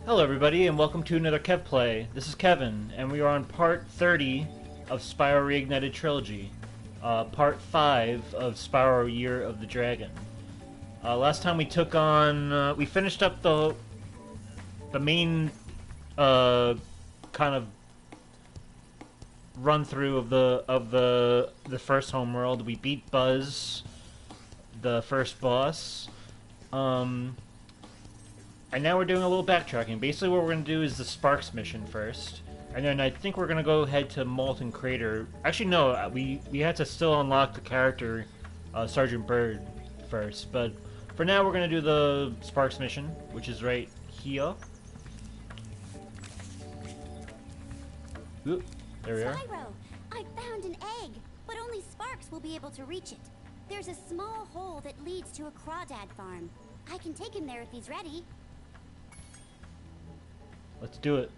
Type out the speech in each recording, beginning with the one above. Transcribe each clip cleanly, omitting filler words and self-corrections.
Hello everybody and welcome to another Kev Play. This is Kevin and we are on part 30 of Spyro Reignited Trilogy. Part 5 of Spyro Year of the Dragon. Last time we took on... we finished up the main kind of run through of the first homeworld. We beat Buzz, the first boss. And now we're doing a little backtracking. Basically what we're going to do is the Sparks mission first. And then I think we're going to go head to Molten Crater. Actually, no, we had to still unlock the character, Sergeant Byrd, first. But for now, we're going to do the Sparks mission, which is right here. Oop, there we are. Spyro, I found an egg, but only Sparks will be able to reach it. There's a small hole that leads to a crawdad farm. I can take him there if he's ready. Let's do it.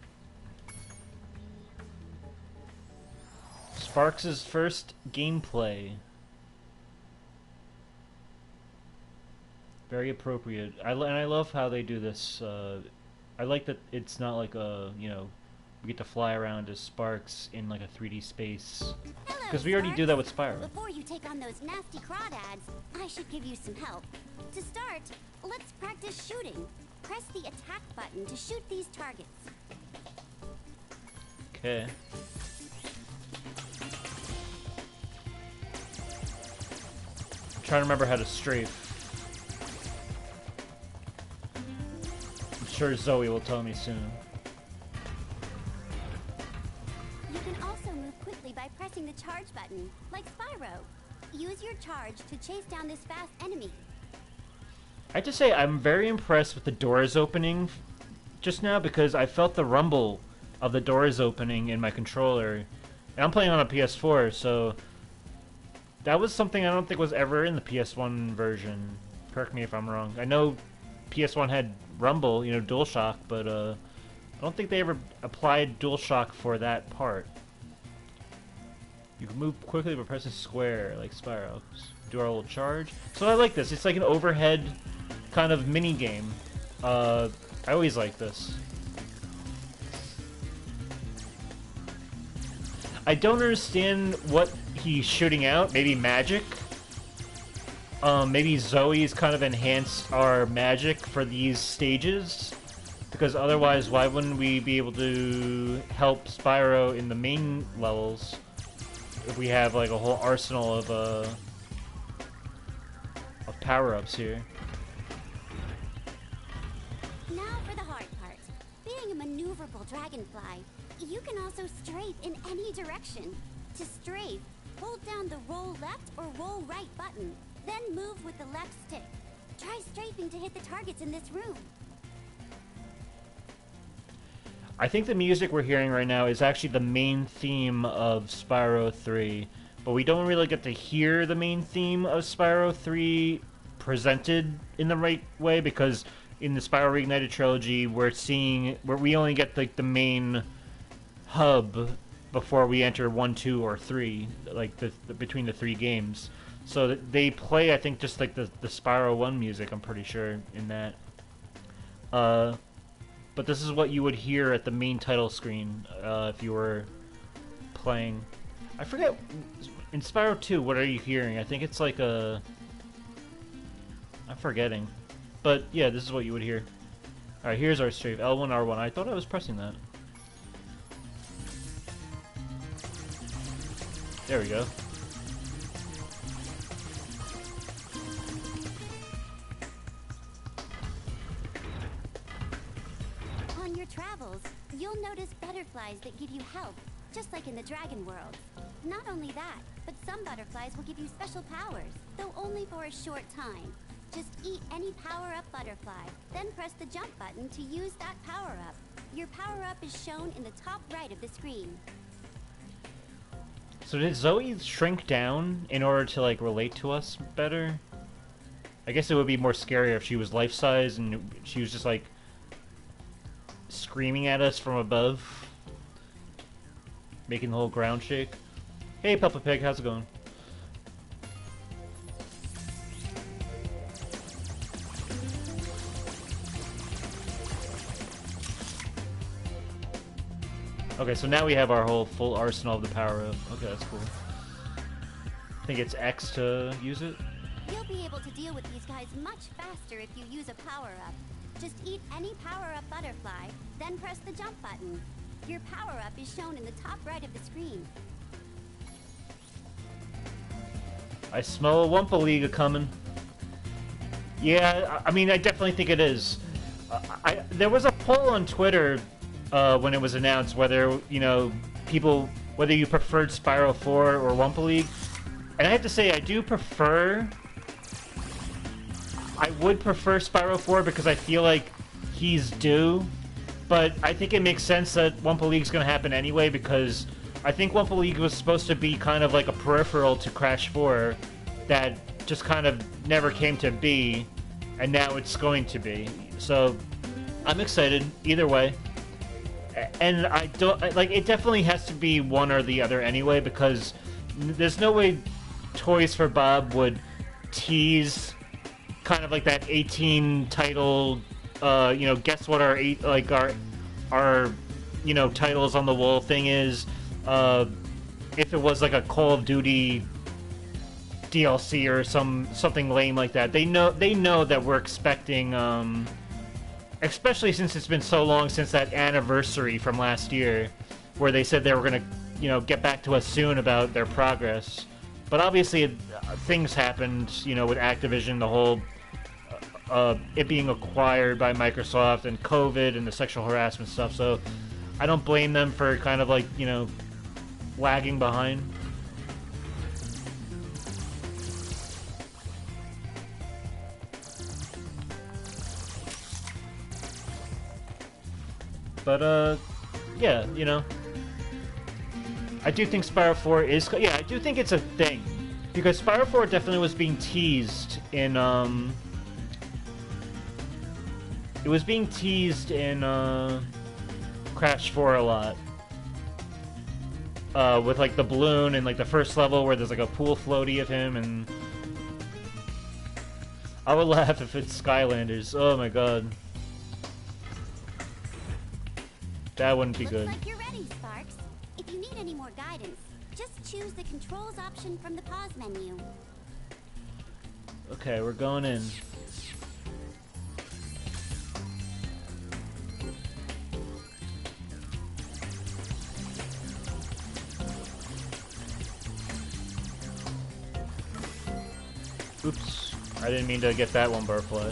Sparks' first gameplay. Very appropriate. And I love how they do this. I like that it's not like a, you know, we get to fly around as Sparks in like a 3D space. Because we already do that with Spyro. Before you take on those nasty crawdads, I should give you some help. To start, let's practice shooting. Press the attack button to shoot these targets. Okay. I'm trying to remember how to strafe. I'm sure Zoe will tell me soon. You can also move quickly by pressing the charge button, like Spyro. Use your charge to chase down this fast enemy. I have to say, I'm very impressed with the doors opening just now because I felt the rumble of the doors opening in my controller. And I'm playing on a PS4, so that was something I don't think was ever in the PS1 version. Correct me if I'm wrong. I know PS1 had rumble, you know, DualShock, but I don't think they ever applied DualShock for that part. You can move quickly by pressing square, like Spyro. Do our little charge. So I like this. It's like an overhead kind of mini game. I always like this. I don't understand what he's shooting out. Maybe magic. Maybe Zoe's kind of enhanced our magic for these stages. Because otherwise, why wouldn't we be able to help Spyro in the main levels if we have like a whole arsenal of power-ups here? Now for the hard part. Being a maneuverable dragonfly, you can also strafe in any direction. To strafe, hold down the roll left or roll right button, then move with the left stick. Try strafing to hit the targets in this room. I think the music we're hearing right now is actually the main theme of Spyro 3, but we don't really get to hear the main theme of Spyro 3 presented in the right way because in the Spyro Reignited Trilogy we only get like the main hub before we enter 1, 2, or 3, like between the 3 games. So they play, I think, just like the Spyro 1 music, I'm pretty sure, in that. But this is what you would hear at the main title screen if you were playing. I forget, in Spyro 2, what are you hearing? I think it's like a... I'm forgetting. But yeah, this is what you would hear. Alright, here's our strafe. L1, R1. I thought I was pressing that. There we go. On your travels, you'll notice butterflies that give you help, just like in the Dragon World. Not only that, but some butterflies will give you special powers, though only for a short time. Just eat any power-up butterfly, then press the jump button to use that power-up. Your power-up is shown in the top right of the screen. So did Zoe shrink down in order to, like, relate to us better? I guess it would be more scary if she was life-size and she was just, like, screaming at us from above. Making the whole ground shake. Hey, Peppa Pig, how's it going? Okay, so now we have our whole full arsenal of the power-up. Okay, that's cool. I think it's X to use it. You'll be able to deal with these guys much faster if you use a power-up. Just eat any power-up butterfly, then press the jump button. Your power-up is shown in the top right of the screen. I smell a Wumpa League coming. Yeah, I mean, I definitely think it is. There was a poll on Twitter when it was announced whether, you know, whether you preferred Spyro 4 or Wumpa League. And I have to say, I would prefer Spyro 4 because I feel like he's due. But I think it makes sense that Wumpa League's going to happen anyway because I think Wumpa League was supposed to be kind of like a peripheral to Crash 4 that just kind of never came to be, and now it's going to be. So I'm excited either way. And I don't like it. Definitely has to be one or the other anyway because there's no way Toys for Bob would tease kind of like that 18 title, you know, guess what our you know, titles on the wall thing is. If it was like a Call of Duty DLC or something lame like that, they know that we're expecting, especially since it's been so long since that anniversary from last year, where they said they were gonna, you know, get back to us soon about their progress. But obviously, things happened, you know, with Activision, the whole it being acquired by Microsoft and COVID and the sexual harassment stuff. So I don't blame them for kind of like, you know, lagging behind. But, yeah, you know. I do think Spyro 4 is... Yeah, I do think it's a thing. Because Spyro 4 definitely was being teased in, It was being teased in, Crash 4 a lot. With, like, the balloon and, like, the first level where there's, like, a pool floaty of him, and... I would laugh if it's Skylanders. Oh, my god. That wouldn't be good. Looks like you're ready, Sparks. If you need any more guidance, just choose the controls option from the pause menu. Okay, we're going in. Oops, I didn't mean to get that one butterfly.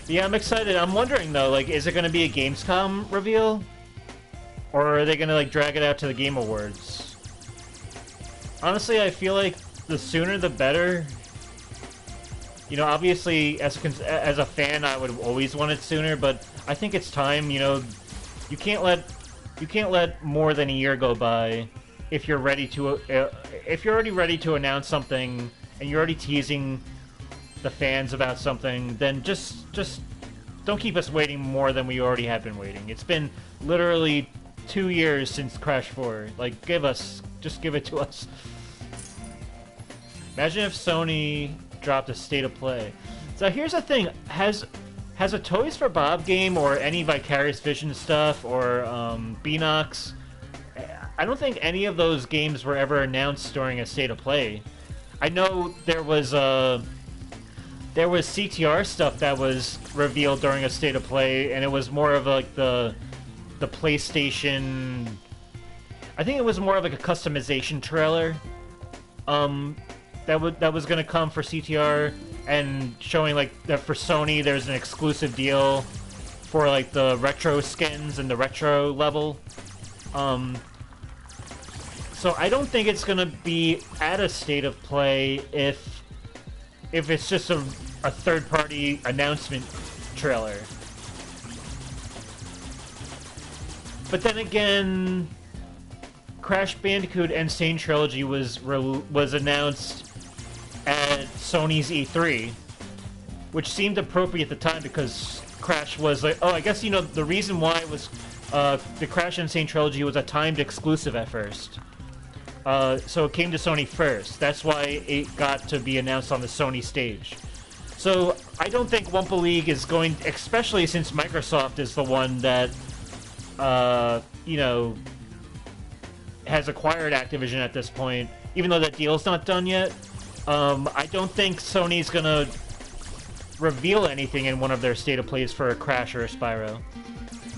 Yeah, I'm excited. I'm wondering though, like, is it going to be a Gamescom reveal? Or are they going to, like, drag it out to the Game Awards? Honestly, I feel like the sooner the better. You know, obviously, as a fan, I would always want it sooner, but I think it's time, you know, you can't let more than a year go by if you're ready to, if you're already ready to announce something and you're already teasing the fans about something, then just don't keep us waiting more than we already have been waiting. It's been literally 2 years since Crash 4. Like, just give it to us. Imagine if Sony dropped a State of Play. So here's the thing, has a Toys for Bob game or any Vicarious Vision stuff or Beanox, I don't think any of those games were ever announced during a State of Play. I know there was CTR stuff that was revealed during a State of Play, and it was more of like the PlayStation. I think it was more of like a customization trailer. That was gonna come for CTR and showing like that for Sony. There's an exclusive deal for like the retro skins and the retro level. So I don't think it's gonna be at a State of Play if it's just a third-party announcement trailer. But then again, Crash Bandicoot Insane Trilogy was announced at Sony's E3, which seemed appropriate at the time because Crash was like, oh, I guess, you know, the reason why it was the Crash Insane Trilogy was a timed exclusive at first. So it came to Sony first. That's why it got to be announced on the Sony stage. So I don't think Wumpa League is going, especially since Microsoft is the one that, you know, has acquired Activision at this point, even though that deal's not done yet. I don't think Sony's gonna reveal anything in one of their state of plays for a Crash or a Spyro,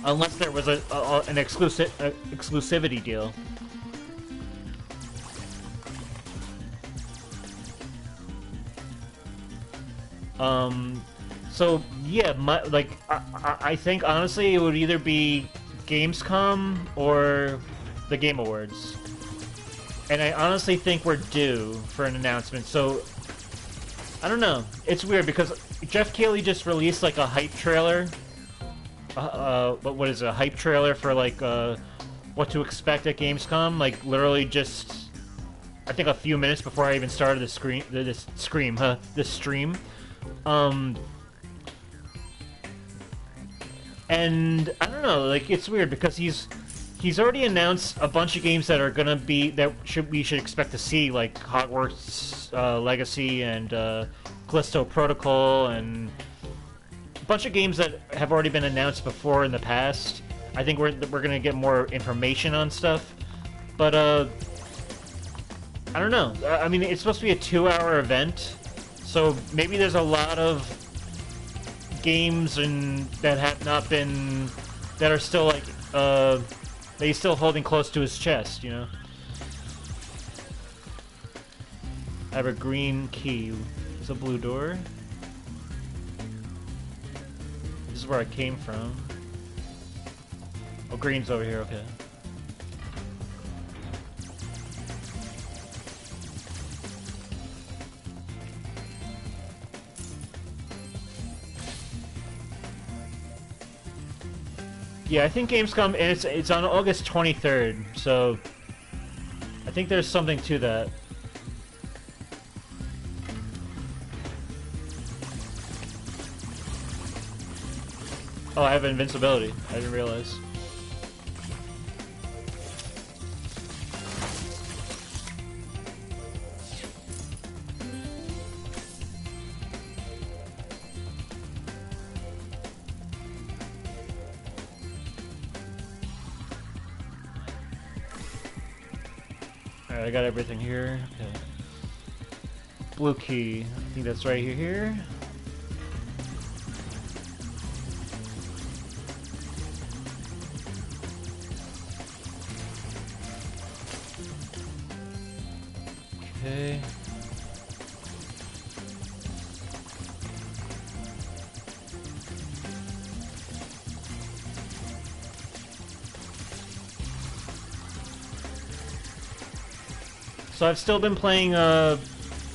unless there was an exclusivity deal. So yeah, I think honestly it would either be Gamescom or the Game Awards, and I honestly think we're due for an announcement. So I don't know. It's weird because Jeff Keighley just released like a hype trailer. What is it, a hype trailer for like what to expect at Gamescom? Like literally just, I think a few minutes before I even started the stream. And I don't know, like it's weird because he's already announced a bunch of games that are gonna be we should expect to see, like Hogwarts Legacy and Callisto Protocol, and a bunch of games that have already been announced before in the past. I think we're gonna get more information on stuff, but I don't know. I mean, it's supposed to be a 2-hour event, so maybe there's a lot of games that have not been, that are still like that he's still holding close to his chest, you know. I have a green key. There's a blue door. This is where I came from. Oh, green's over here. Okay. Yeah, I think Gamescom, and it's on August 23rd, so I think there's something to that. Oh, I have invincibility. I didn't realize. Alright, I got everything here. Okay. Blue key. I think that's right here. Okay. So I've still been playing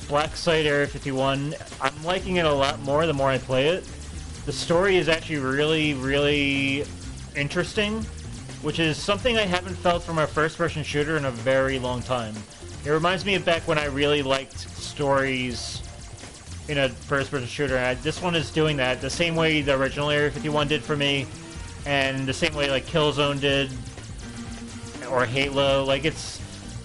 Black Site Area 51. I'm liking it a lot more the more I play it. The story is actually really, really interesting, which is something I haven't felt from a first-person shooter in a very long time. It reminds me of back when I really liked stories in a first-person shooter, and this one is doing that the same way the original Area 51 did for me, and the same way like Killzone did, or Halo. Like, it's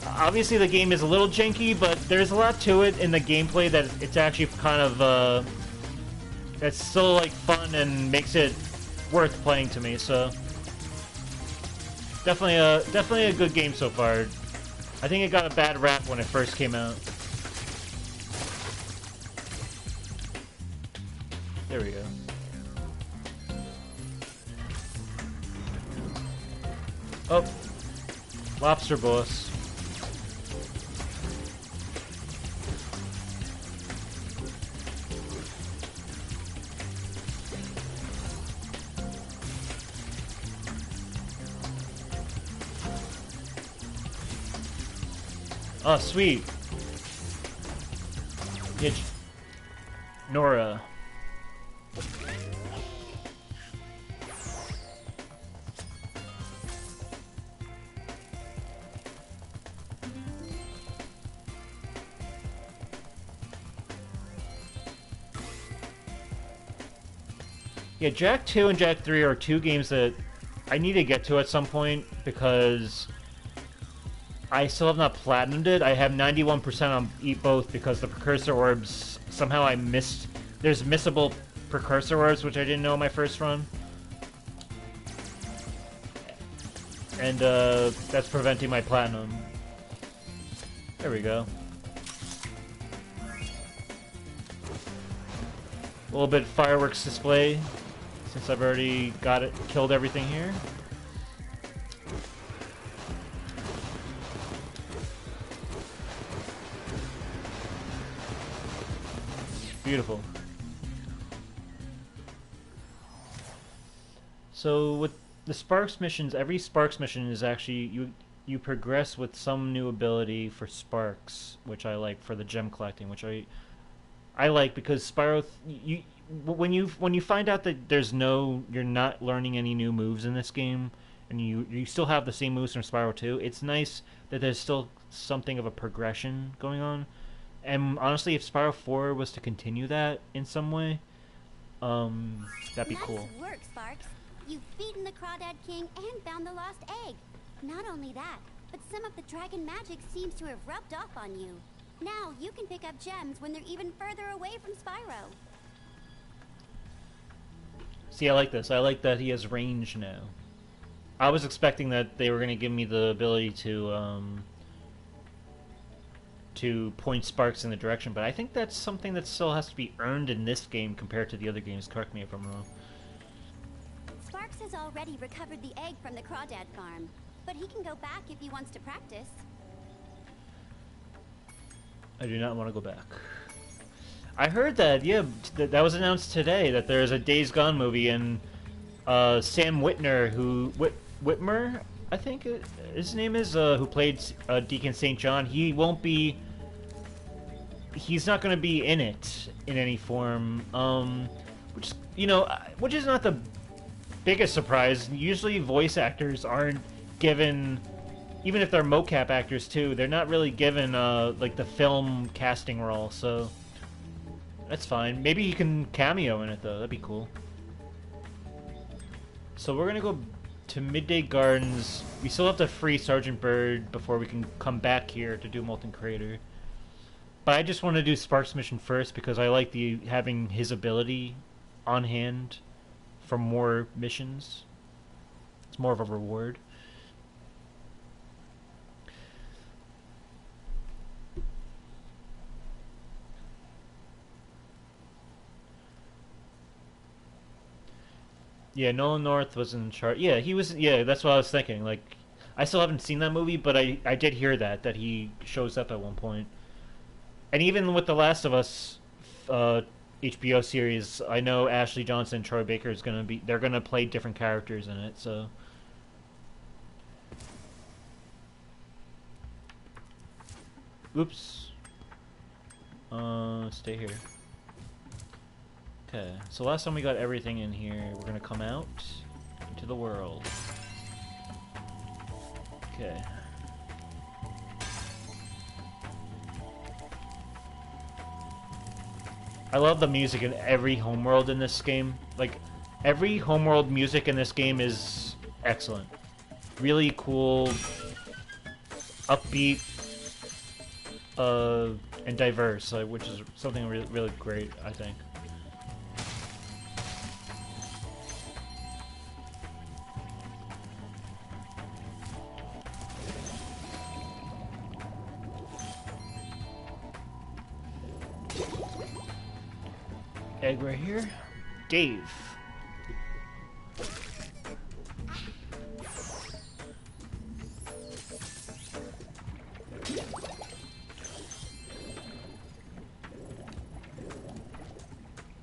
obviously the game is a little janky, but there's a lot to it in the gameplay that it's actually kind of that's still like fun and makes it worth playing to me. So definitely a good game so far. I think it got a bad rap when it first came out. There we go. Oh, lobster boss. Oh, sweet. Yeah, Nora. Yeah, Jak 2 and Jak 3 are two games that I need to get to at some point because I still have not platinumed it. I have 91% on both because the precursor orbs, somehow I missed There's missable precursor orbs, which I didn't know in my first run. And that's preventing my platinum. There we go. A little bit of fireworks display, since I've already got it, killed everything here. Beautiful. So with the Sparks missions, every Sparks mission is actually you progress with some new ability for Sparks, which I like, for the gem collecting, which I like because Spyro when you find out that you're not learning any new moves in this game, and you still have the same moves from Spyro 2. It's nice that there's still something of a progression going on. And honestly, if Spyro 4 was to continue that in some way, that'd be cool. Nice work, Sparks. You've beaten the Crawdad King and found the lost egg. Not only that, but some of the dragon magic seems to have rubbed off on you. Now you can pick up gems when they're even further away from Spyro. See, I like this. I like that he has range now. I was expecting that they were going to give me the ability to point sparks in the direction, but I think that's something that still has to be earned in this game compared to the other games. Correct me if I'm wrong. Sparks has already recovered the egg from the Crawdad farm, but he can go back if he wants to practice. I do not want to go back. I heard that, yeah, that was announced today, that there's a Days Gone movie, and Sam Whitner, Whitmer, I think his name is, who played Deacon St. John, he's not going to be in it in any form, which is not the biggest surprise. Usually voice actors aren't given, even if they're mocap actors too, they're not really given like the film casting role, so that's fine. Maybe he can cameo in it though, that'd be cool. So we're gonna go to Midday Gardens. We still have to free Sergeant Byrd before we can come back here to do Molten Crater. But I just want to do Sparks mission first because I like having his ability on hand for more missions. It's more of a reward. Yeah, Nolan North was in Uncharted. Yeah, he was. Yeah, that's what I was thinking. Like, I still haven't seen that movie, but I did hear that he shows up at one point. And even with The Last of Us HBO series, I know Ashley Johnson and Troy Baker they're gonna play different characters in it, so. Oops. Stay here. Okay, so last time we got everything in here, we're gonna come out into the world. Okay. I love the music in every homeworld in this game. Like, every homeworld music in this game is excellent. Really cool, upbeat, and diverse, which is something really, really great, I think. Egg right here. Dave.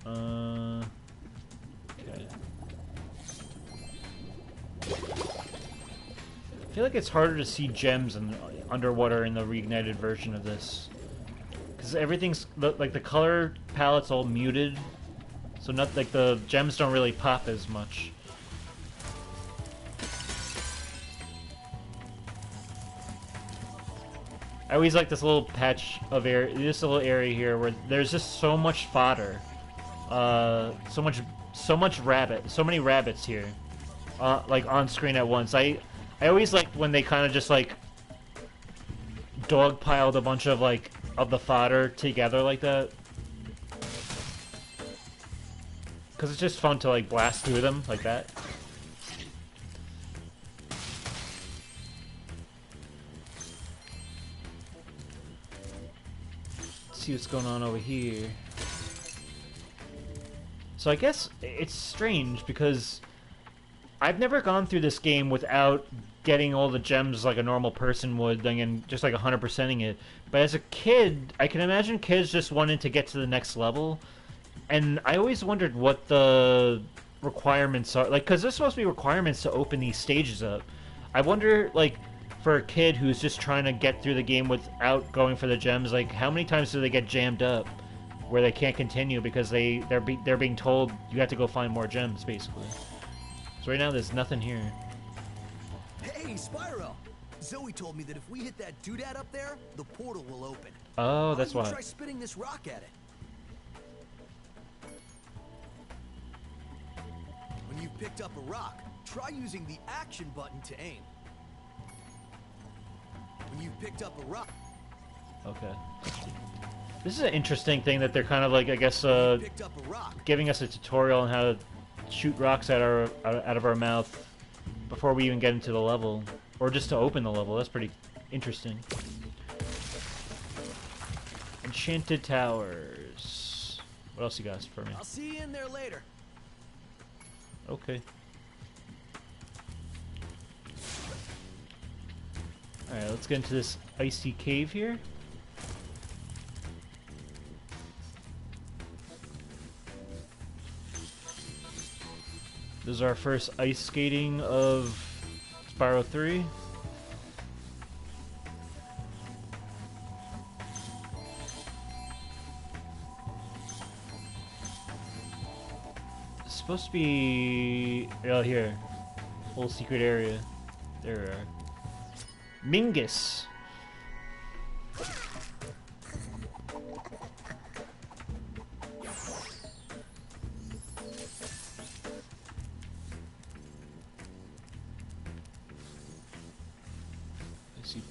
Okay. I feel like it's harder to see gems underwater in the reignited version of this. Because everything's, like, the color palette's all muted, so not like the gems don't really pop as much. I always like this little patch of area, this little area here where there's just so much fodder, so many rabbits here, like on screen at once. I always like when they kind of just like dogpiled a bunch of the fodder together like that. because it's just fun to like blast through them like that. Let's see what's going on over here. So I guess it's strange because I've never gone through this game without getting all the gems like a normal person would, and just like 100%ing it. But as a kid, I can imagine kids just wanting to get to the next level, and I always wondered what the requirements are. Like, because there's supposed to be requirements to open these stages up. I wonder, like, for a kid who's just trying to get through the game without going for the gems, like, how many times do they get jammed up where they can't continue because they're being told you have to go find more gems, basically. So right now there's nothing here. Hey, Spyro! Zoe told me that if we hit that doodad up there, the portal will open. Oh, that's why. Try spitting this rock at it. When you've picked up a rock, try using the action button to aim. When you've picked up a rock... Okay. This is an interesting thing that they're kind of like, I guess, giving us a tutorial on how to shoot rocks out of our mouth before we even get into the level, or just to open the level. That's pretty interesting. Enchanted Towers. What else you got for me? I'll see you in there later. Okay. Alright, let's get into this icy cave here. This is our first ice skating of Spyro 3. It's supposed to be... oh, here. Whole secret area. There we are. Mingus!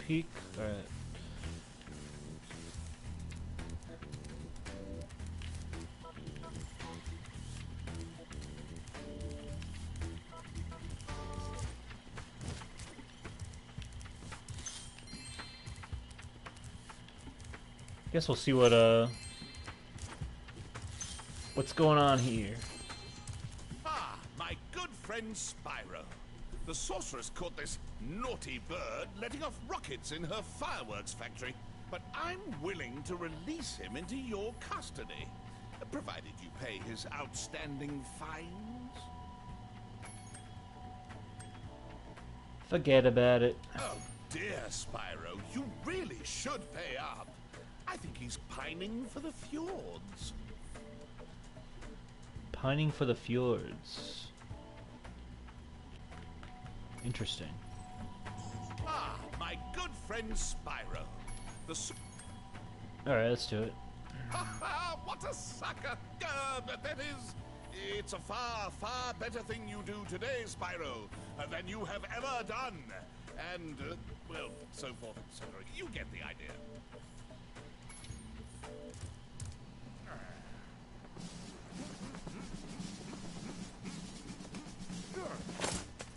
Peak. Alright. Guess we'll see what's going on here. Ah, my good friend Spyro. The sorceress caught this naughty Byrd letting off rockets in her fireworks factory, but I'm willing to release him into your custody, provided you pay his outstanding fines. Forget about it. Oh dear, Spyro, you really should pay up. I think he's pining for the fjords. Pining for the fjords. Interesting. Ah, my good friend Spyro. Alright, let's do it. What a sucker! That is, it's a far, far better thing you do today, Spyro, than you have ever done. And, well, so forth and so on. You get the idea.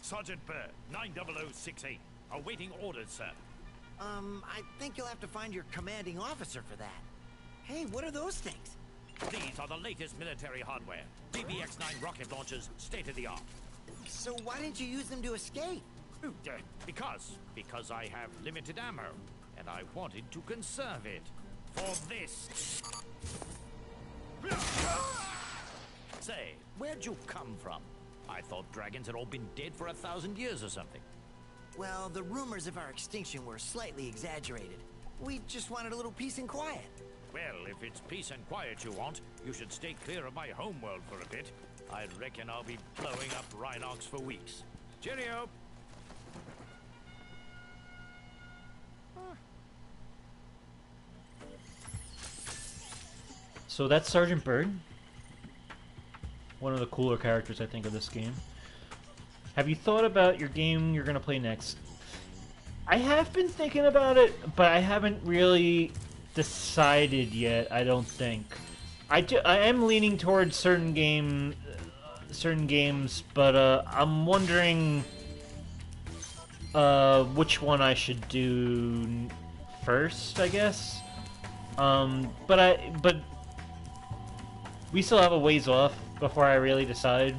Sergeant Byrd, 90068. Awaiting orders, sir. I think you'll have to find your commanding officer for that. Hey, what are those things? These are the latest military hardware. BBX-9 rocket launchers, state-of-the-art. So why didn't you use them to escape? Because I have limited ammo, and I wanted to conserve it. For this. Say, where'd you come from? I thought dragons had all been dead for 1,000 years or something. Well, the rumors of our extinction were slightly exaggerated. We just wanted a little peace and quiet. Well, if it's peace and quiet you want, you should stay clear of my homeworld for a bit. I reckon I'll be blowing up Rhinox for weeks. Cheerio! So that's Sergeant Byrd. One of the cooler characters, I think, of this game. Have you thought about your game you're going to play next? I have been thinking about it, but I haven't really decided yet, I don't think. I am leaning towards certain game, certain games, but I'm wondering which one I should do first, I guess. But we still have a ways off before I really decide.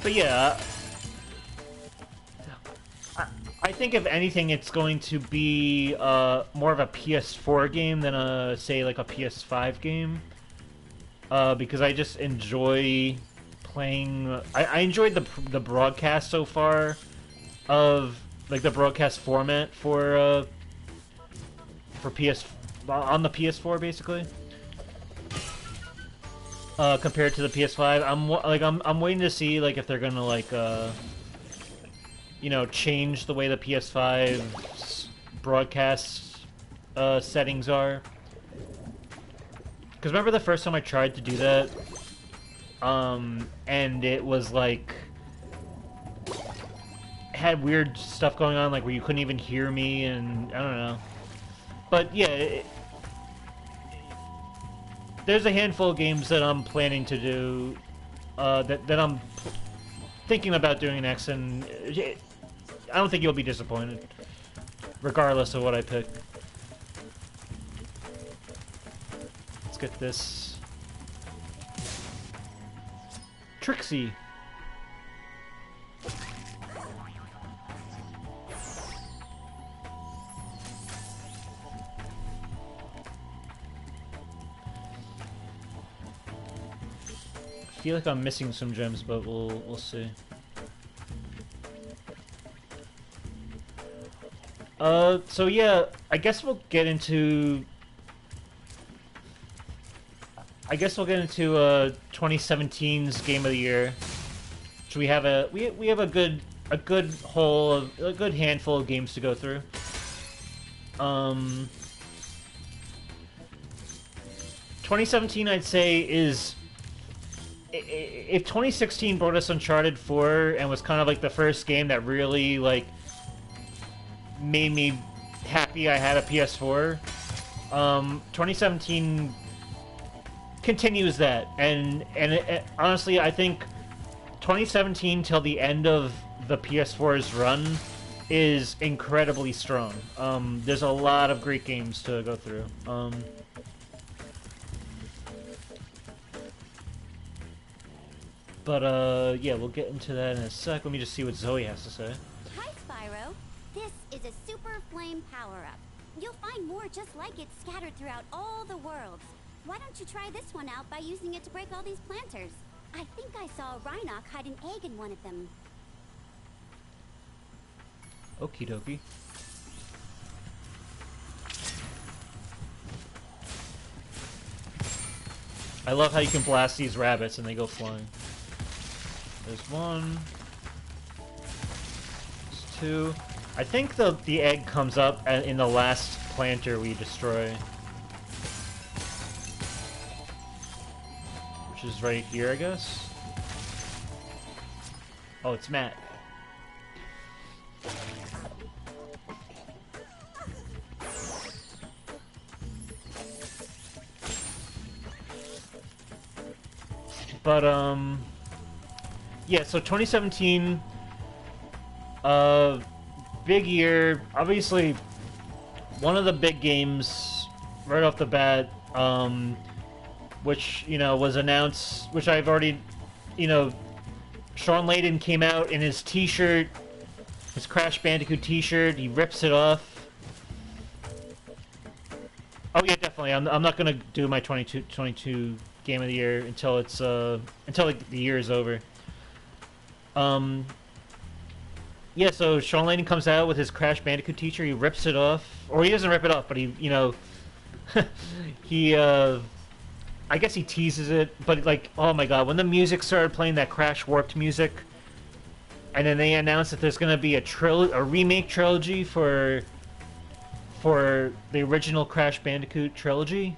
But yeah, I think if anything, it's going to be more of a PS4 game than a, say, like a PS5 game. Because I just enjoy playing. I enjoyed the broadcast so far of like the broadcast format for PS on the PS4 basically. Compared to the PS5, I'm waiting to see like if they're gonna like you know, change the way the PS5's broadcast settings are. Because remember the first time I tried to do that, and it was like had weird stuff going on, like where you couldn't even hear me, and I don't know. But yeah. There's a handful of games that I'm planning to do, that I'm thinking about doing next, and I don't think you'll be disappointed, regardless of what I pick. Let's get this. Trixie. I feel like I'm missing some gems, but we'll see. So yeah, I guess we'll get into 2017's Game of the Year. So we have a good handful of games to go through. 2017, I'd say, is, if 2016 brought us Uncharted 4 and was kind of like the first game that really like made me happy I had a PS4, 2017 continues that, and honestly, I think 2017 till the end of the PS4's run is incredibly strong. There's a lot of great games to go through. But, yeah, we'll get into that in a sec. Let me just see what Zoe has to say. Hi, Spyro. This is a super flame power-up. You'll find more just like it scattered throughout all the worlds. Why don't you try this one out by using it to break all these planters? I think I saw a Rhinoc hide an egg in one of them. Okie dokie. I love how you can blast these rabbits and they go flying. There's one. There's two. I think the egg comes up in the last planter we destroy. Which is right here, I guess. Oh, it's Matt. But, yeah, so 2017, big year. Obviously, one of the big games right off the bat, which, you know, was announced, which I've already, you know, Sean Layden came out in his t-shirt, his Crash Bandicoot t-shirt, he rips it off. Oh yeah, definitely, I'm not gonna do my 22 Game of the Year until it's, until like, the year is over. Yeah, so Sean Layden comes out with his Crash Bandicoot t-shirt, he rips it off, or he doesn't rip it off, but he, you know, he, I guess he teases it, but like, oh my god, when the music started playing, that Crash Warped music, and then they announced that there's gonna be a remake trilogy for the original Crash Bandicoot trilogy,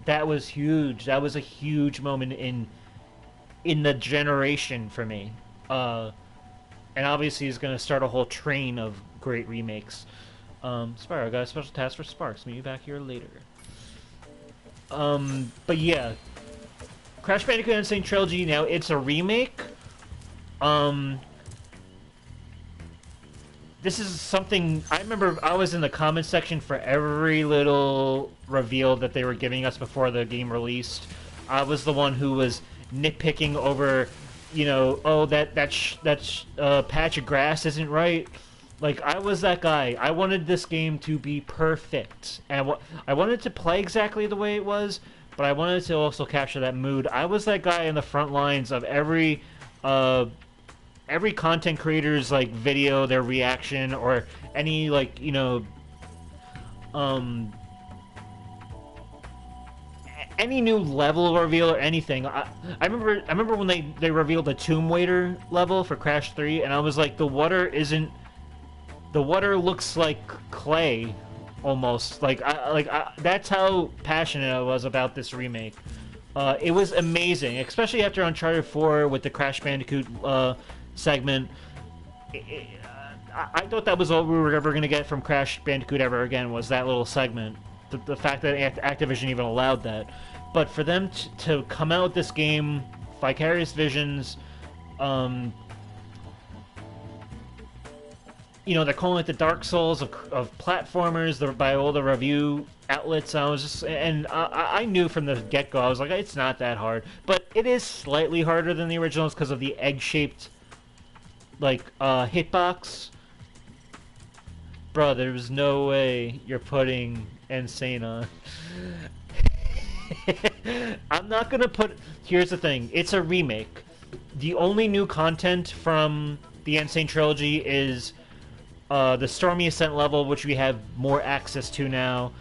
that was huge. That was a huge moment in the generation for me. And obviously he's gonna start a whole train of great remakes. Spyro, got a special task for Sparks. Meet you back here later. But yeah, Crash Bandicoot Insane Trilogy, now it's a remake. This is something I remember. I was in the comments section for every little reveal that they were giving us before the game released. I was the one who was nitpicking over, you know, oh, that patch of grass isn't right. Like, I was that guy. I wanted this game to be perfect, and I wanted to play exactly the way it was, but I wanted to also capture that mood. I was that guy in the front lines of every content creator's like video, their reaction, or any like, you know, any new level reveal or anything. I remember when they revealed the Tomb Raider level for Crash 3, and I was like, the water looks like clay almost. Like that's how passionate I was about this remake. It was amazing, especially after Uncharted 4 with the Crash Bandicoot segment. I thought that was all we were ever going to get from Crash Bandicoot ever again, was that little segment. The fact that Activision even allowed that. But for them to come out with this game, Vicarious Visions, you know, they're calling it the Dark Souls of platformers by all the review outlets. I was just, and I knew from the get-go, I was like, it's not that hard. But it is slightly harder than the originals because of the egg-shaped, like, hitbox. Bro, there's no way you're putting Insane on. I'm not gonna put... Here's the thing. It's a remake. The only new content from the Insane Trilogy is the Stormy Ascent level, which we have more access to now,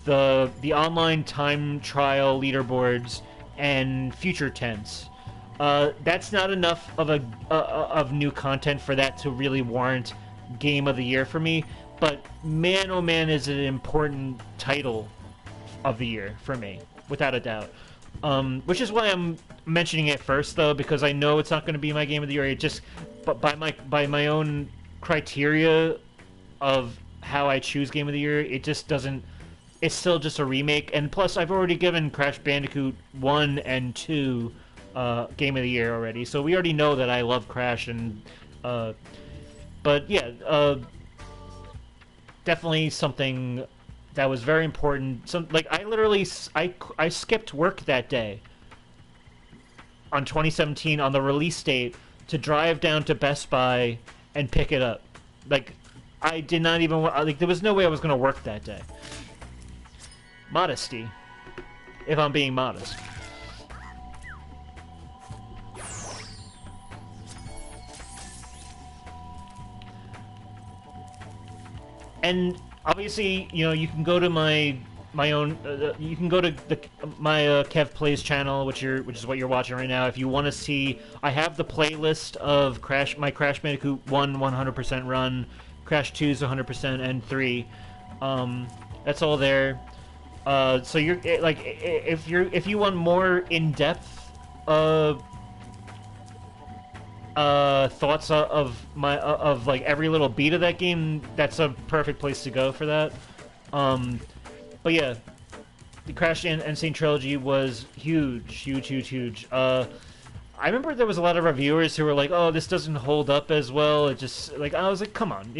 the online time trial leaderboards, and future tense. That's not enough of new content for that to really warrant Game of the Year for me, but man, oh man, is it an important title of the year for me, without a doubt. Which is why I'm mentioning it first, though, because I know it's not going to be my Game of the Year. It just, but by my own criteria of how I choose Game of the Year, it just doesn't. It's still just a remake, and plus I've already given Crash Bandicoot 1 and 2 Game of the Year already, so we already know that I love Crash, and but yeah, definitely something that was very important. Some, like, I literally I skipped work that day on 2017 on the release date to drive down to Best Buy and pick it up. Like, I did not even like, there was no way I was going to work that day. Modesty, if I'm being modest. And obviously, you know, you can go to my own. You can go to my Kev Plays channel, which is what you're watching right now. If you want to see, I have the playlist of my Crash Bandicoot 1 100% run, Crash 2's 100%, and 3. That's all there. So you're like, if you want more in-depth thoughts of like every little beat of that game, that's a perfect place to go for that. But yeah, the Crash Insane Trilogy was huge. I remember there was a lot of reviewers who were like, "Oh, this doesn't hold up as well." It just, like, I was like, "Come on,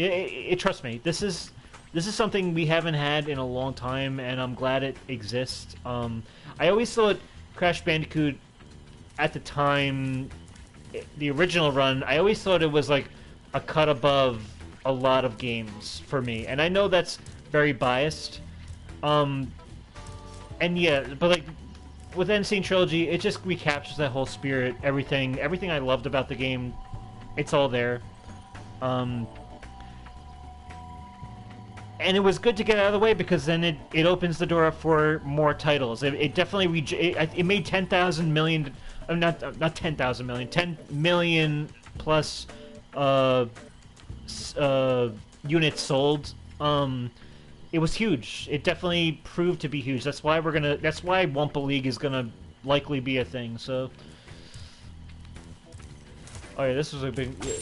trust me, this is something we haven't had in a long time, and I'm glad it exists." I always thought Crash Bandicoot at the time, the original run, I always thought it was like a cut above a lot of games for me, and I know that's very biased. And yeah, but like with Insane Trilogy, it just recaptures that whole spirit, everything I loved about the game, it's all there. And it was good to get out of the way, because then it opens the door up for more titles. It definitely it made 10,000 million. Not 10,000 million, 10 million plus units sold. It was huge. It definitely proved to be huge. That's why Wumpa League is gonna likely be a thing. So, oh yeah, this was a big. Yeah.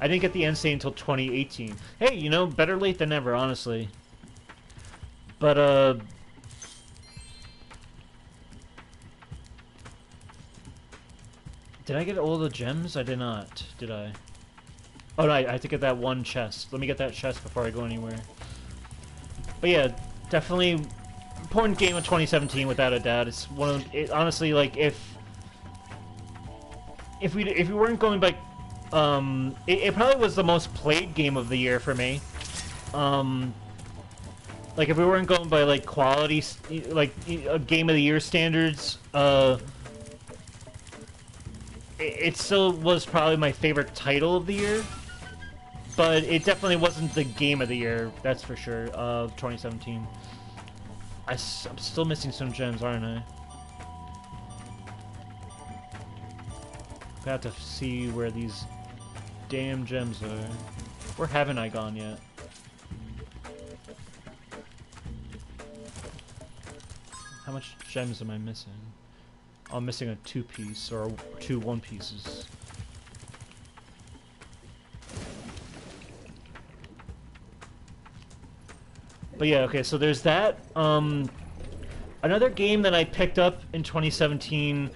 I didn't get the end state until 2018. Hey, you know, better late than never, honestly. But, did I get all the gems? I did not, did I? Oh, no, I have to get that one chest. Let me get that chest before I go anywhere. But yeah, definitely important game of 2017 without a doubt. It's one of it, honestly, like if we weren't going by it probably was the most played game of the year for me. Like if we weren't going by like quality, like a game of the year standards, it still was probably my favorite title of the year. But it definitely wasn't the game of the year, that's for sure, of 2017. I'm still missing some gems, aren't I? I have to see where these damn gems are. Where haven't I gone yet? How much gems am I missing? Oh, I'm missing a 2-piece, or 2 1-pieces. But yeah, okay, so there's that. Another game that I picked up in 2017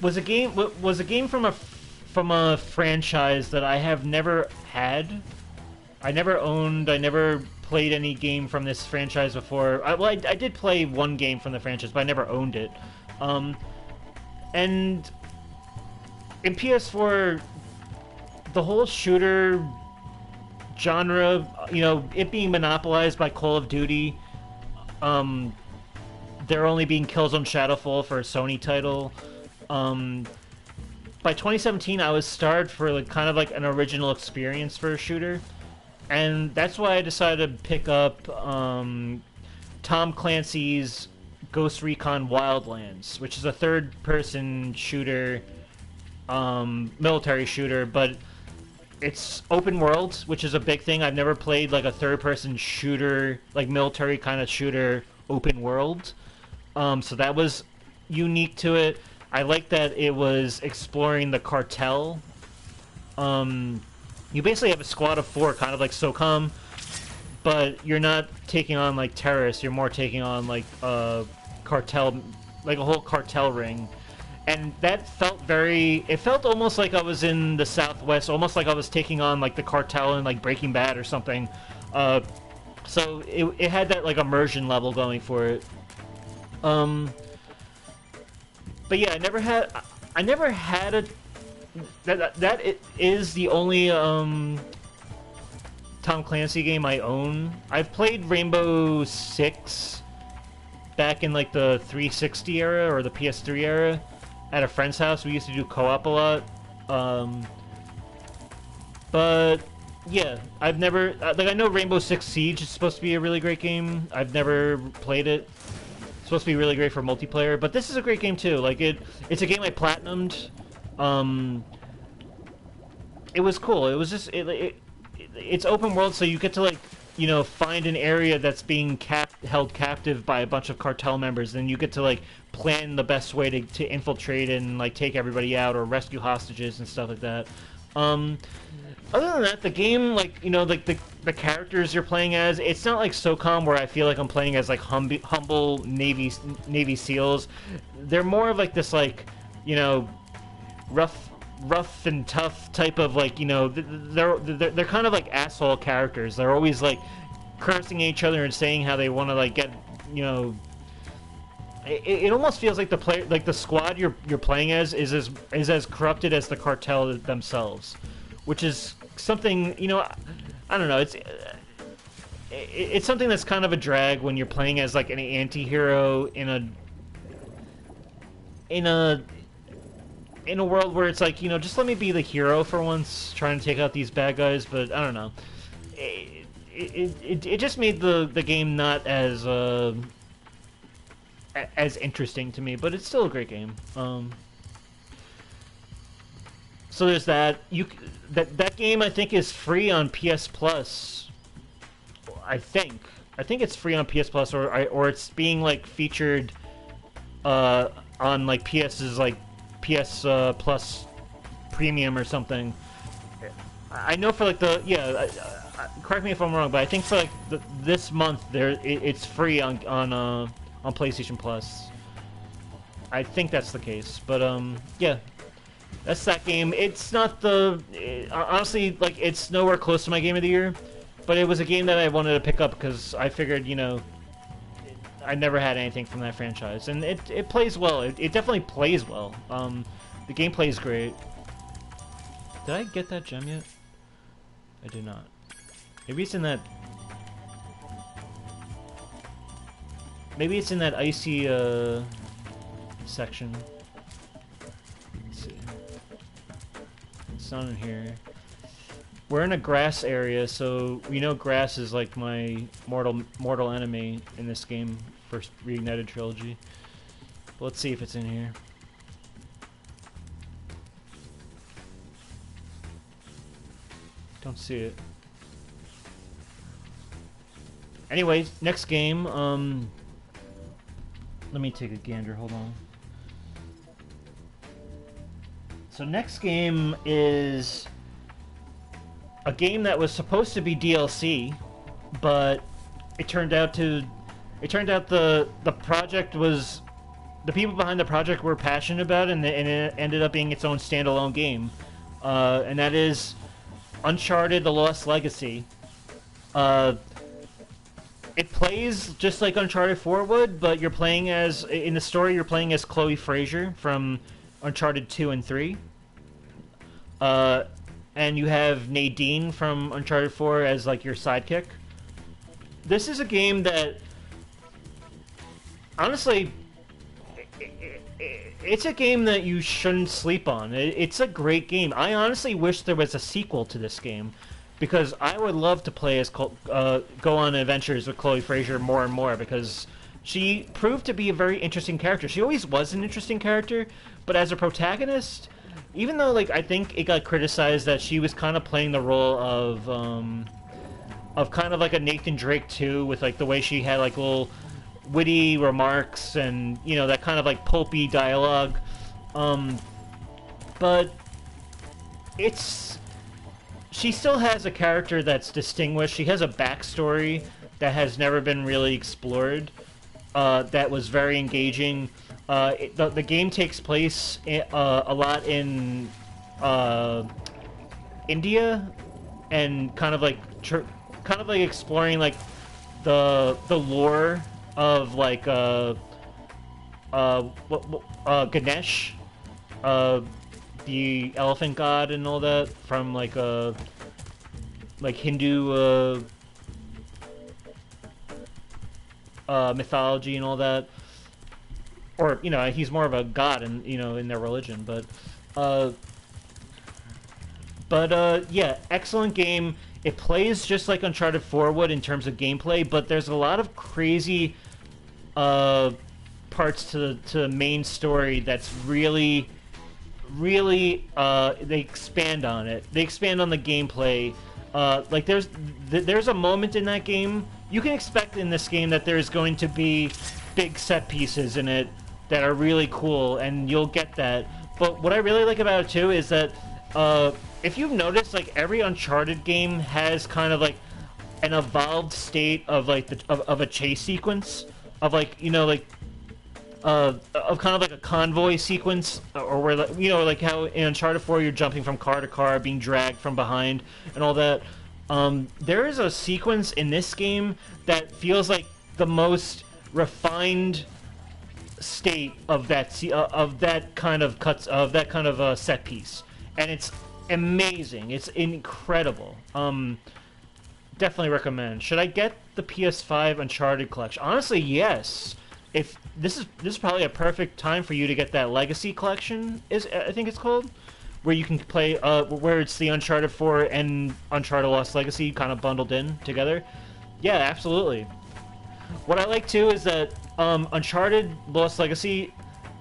was a game from a franchise that I have never had. I never owned. I never played any game from this franchise before. I did play one game from the franchise, but I never owned it. And in PS4, the whole shooter genre, you know, it being monopolized by Call of Duty, there only being Killzone Shadowfall for a Sony title. By 2017, I was starved for like kind of like an original experience for a shooter, and that's why I decided to pick up Tom Clancy's Ghost Recon Wildlands, which is a third-person shooter, military shooter, but it's open world, which is a big thing. I've never played like a third-person shooter, like military kind of shooter, open world. So that was unique to it. I like that it was exploring the cartel. You basically have a squad of 4, kind of like SOCOM, but you're not taking on like terrorists. You're more taking on like a cartel, like a whole cartel ring. And that felt it felt almost like I was in the Southwest, almost like I was taking on like the cartel in like Breaking Bad or something. So it had that like immersion level going for it. But yeah, I never had a that it is the only Tom Clancy game I own. I've played Rainbow Six back in like the 360 era or the PS3 era. At a friend's house, we used to do co-op a lot. But yeah, I've never like I know Rainbow Six Siege is supposed to be a really great game. I've never played it. It's supposed to be really great for multiplayer, but this is a great game too. Like it's a game I platinumed. It was cool. It was just it's open world, so you get to like, you know, find an area that's being held captive by a bunch of cartel members, and you get to like plan the best way to infiltrate and like take everybody out or rescue hostages and stuff like that. Other than that, the game, like, you know, like the characters you're playing as, it's not like SOCOM where I feel like I'm playing as like humble Navy SEALs. They're more of like this, like, you know, rough and tough type of, like, you know, they're kind of like asshole characters. They're always like cursing at each other and saying how they want to like get, you know. It almost feels like the squad you're playing as is as corrupted as the cartel themselves, which is something, you know, I don't know. It's something that's kind of a drag when you're playing as like an anti-hero in a world where it's like, you know, just let me be the hero for once, trying to take out these bad guys. But I don't know. It just made the game not as interesting to me, but it's still a great game. So there's that. That game I think is free on PS Plus. I think it's free on PS Plus, or it's being like featured on like PS PS Plus Premium or something. I know for like the correct me if I'm wrong, but I think for like this month it's free on PlayStation Plus. I think that's the case, but yeah, that's that game. It's not honestly, like, it's nowhere close to my game of the year, but it was a game that I wanted to pick up because I figured, you know, I never had anything from that franchise, and it plays well. It definitely plays well. The gameplay is great. Did I get that gem yet? I did not. Maybe it's in that. Maybe it's in that icy section. Let's see. It's not in here. We're in a grass area, so we know grass is like my mortal enemy in this game, first Reignited Trilogy. But let's see if it's in here. Don't see it. Anyway, next game, let me take a gander, hold on. So next game is a game that was supposed to be DLC, but it turned out the project was, the people behind the project were passionate about it, and it ended up being its own standalone game. And that is Uncharted: The Lost Legacy. It plays just like Uncharted 4 would, but you're playing as, in the story, you're playing as Chloe Fraser from Uncharted 2 and 3. And you have Nadine from Uncharted 4 as, like, your sidekick. This is a game that, honestly, it's a game that you shouldn't sleep on. It's a great game. I honestly wish there was a sequel to this game, because I would love to play as go on adventures with Chloe Fraser more and more, because she proved to be a very interesting character. She always was an interesting character, but as a protagonist, even though, like, I think it got criticized that she was kind of playing the role of kind of like a Nathan Drake too, with like the way she had like little witty remarks and, you know, that kind of like pulpy dialogue, but she still has a character that's distinguished. She has a backstory that has never been really explored, that was very engaging. The game takes place a lot in India, and kind of like exploring like the lore of like Ganesh, the elephant god and all that, from like Hindu mythology and all that. Or, you know, he's more of a god in, you know, in their religion, but yeah, excellent game. It plays just like Uncharted 4 would in terms of gameplay, but there's a lot of crazy parts to the main story that's really they expand on it. They expand on the gameplay. Like there's a moment in that game, you can expect in this game that there's going to be big set pieces in it that are really cool, and you'll get that. But what I really like about it too is that if you've noticed, like, every Uncharted game has kind of like an evolved state of like of a chase sequence, of like, you know, like of kind of like a convoy sequence, or where, like, you know, like how in Uncharted 4 you're jumping from car to car, being dragged from behind and all that. There is a sequence in this game that feels like the most refined state of that kind of set piece, and it's amazing. It's incredible. Definitely recommend. Should I get the PS5 Uncharted collection? Honestly, yes. If this is probably a perfect time for you to get that Legacy collection, I think it's called, where you can play where it's the Uncharted 4 and Uncharted Lost Legacy kind of bundled in together. Yeah, absolutely. What I like too is that Uncharted Lost Legacy,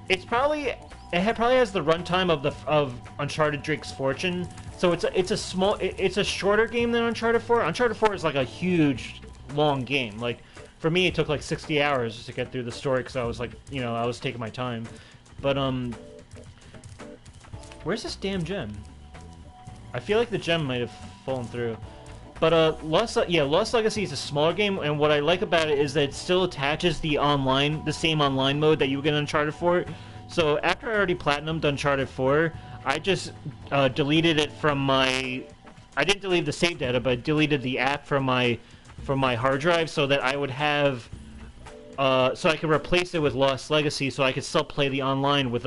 it probably has the runtime of Uncharted Drake's Fortune, so it's a shorter game than Uncharted 4. Uncharted 4 is like a huge, long game. Like, for me, it took like 60 hours to get through the story because I was like, you know, I was taking my time. But Where's this damn gem? I feel like the gem might have fallen through. But Lost Legacy is a smaller game, and what I like about it is that it still attaches the same online mode that you would get in Uncharted 4. So after I already platinumed Uncharted 4, I just deleted it from my... I didn't delete the save data, but I deleted the app from my hard drive so that I would have... so I could replace it with Lost Legacy so I could still play the online with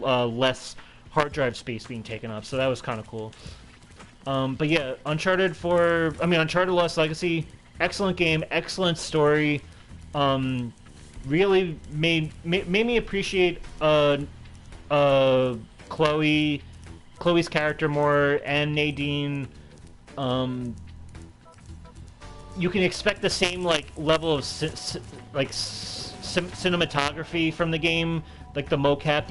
less hard drive space being taken up. So that was kind of cool. But yeah, Uncharted Lost Legacy, excellent game, excellent story. Really made me appreciate Chloe's character more, and Nadine. You can expect the same level of cinematography from the game, like the mocap,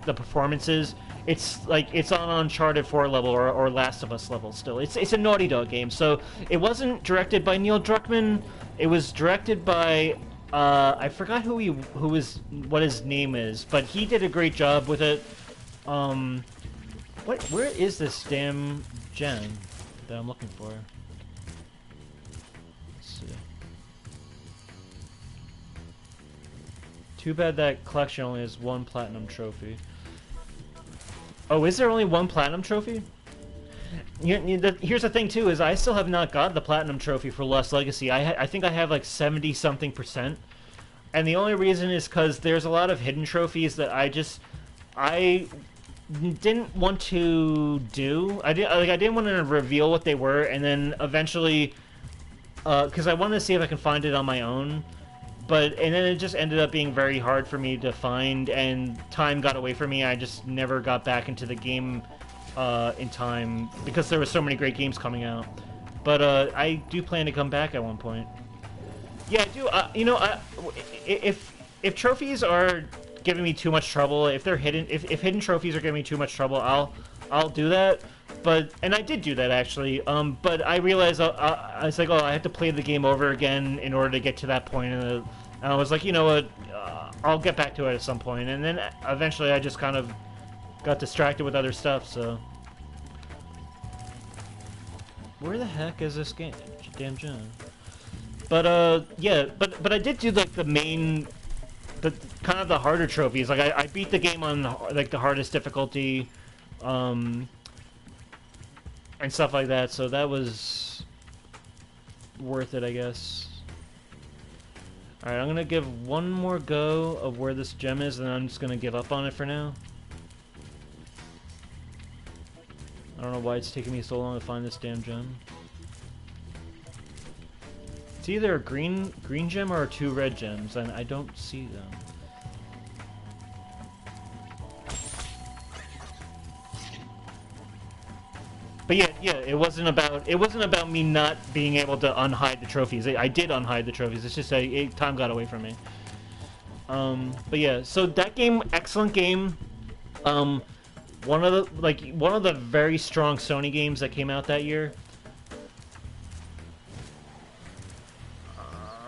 the performances. It's on Uncharted 4 level or Last of Us level still. It's a Naughty Dog game, so it wasn't directed by Neil Druckmann. It was directed by I forgot what his name is, but he did a great job with it. Where is this damn gem that I'm looking for? Let's see. Too bad that collection only has one platinum trophy. Oh, is there only one platinum trophy? Here's the thing too, is I still have not got the platinum trophy for Lost Legacy. I think I have like 70-something%. And the only reason is because there's a lot of hidden trophies that I didn't want to do. I didn't want to reveal what they were, and then eventually, because I wanted to see if I can find it on my own. And then it just ended up being very hard for me to find, and time got away from me. I just never got back into the game in time because there were so many great games coming out. But I do plan to come back at one point. Yeah, I do. If trophies are giving me too much trouble, if hidden trophies are giving me too much trouble, I'll do that. And I did do that actually. But I realized I was like, oh, I have to play the game over again in order to get to that point. And I was like, you know what, I'll get back to it at some point. And then eventually I just kind of got distracted with other stuff. So where the heck is this game? Damn gem. But yeah, but I did do like the kind of the harder trophies. Like I beat the game on like the hardest difficulty. And stuff like that, so that was worth it, I guess. Alright, I'm gonna give one more go of where this gem is, and then I'm just gonna give up on it for now. I don't know why it's taking me so long to find this damn gem. It's either a green gem or 2 red gems, and I don't see them. But yeah, it wasn't about me not being able to unhide the trophies. I did unhide the trophies. It's just time got away from me. But yeah, so that game, excellent game. One of the very strong Sony games that came out that year.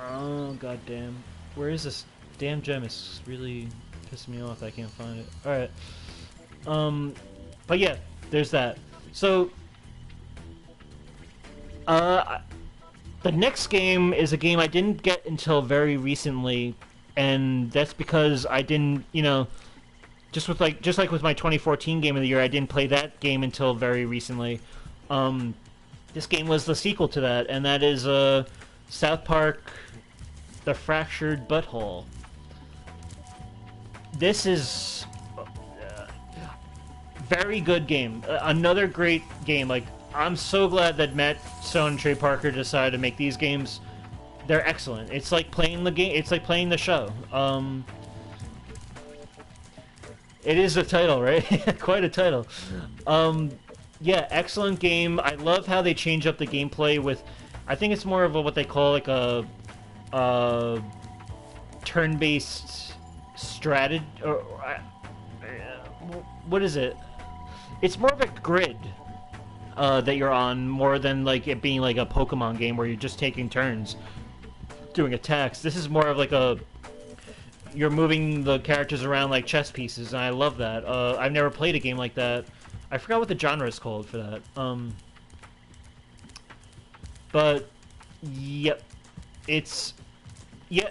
Oh goddamn! Where is this damn gem? It's really pissing me off. I can't find it. All right. But yeah, there's that. So. The next game is a game I didn't get until very recently, and that's because I didn't, just like with my 2014 game of the year, I didn't play that game until very recently. This game was the sequel to that, and that is South Park: The Fractured Butthole. This is very good game. Another great game. Like, I'm so glad that Matt Stone and Trey Parker decided to make these games. They're excellent. It's like playing the game. It's like playing the show. It is a title, right? Quite a title. Yeah, excellent game. I love how they change up the gameplay with. I think it's more of what they call like a turn-based strategy. Or what is it? It's more of a grid. That you're on, more than like it being like a Pokemon game where you're just taking turns doing attacks. This is more of like you're moving the characters around like chess pieces, and I love that. I've never played a game like that I forgot what the genre is called for that. But yep, it's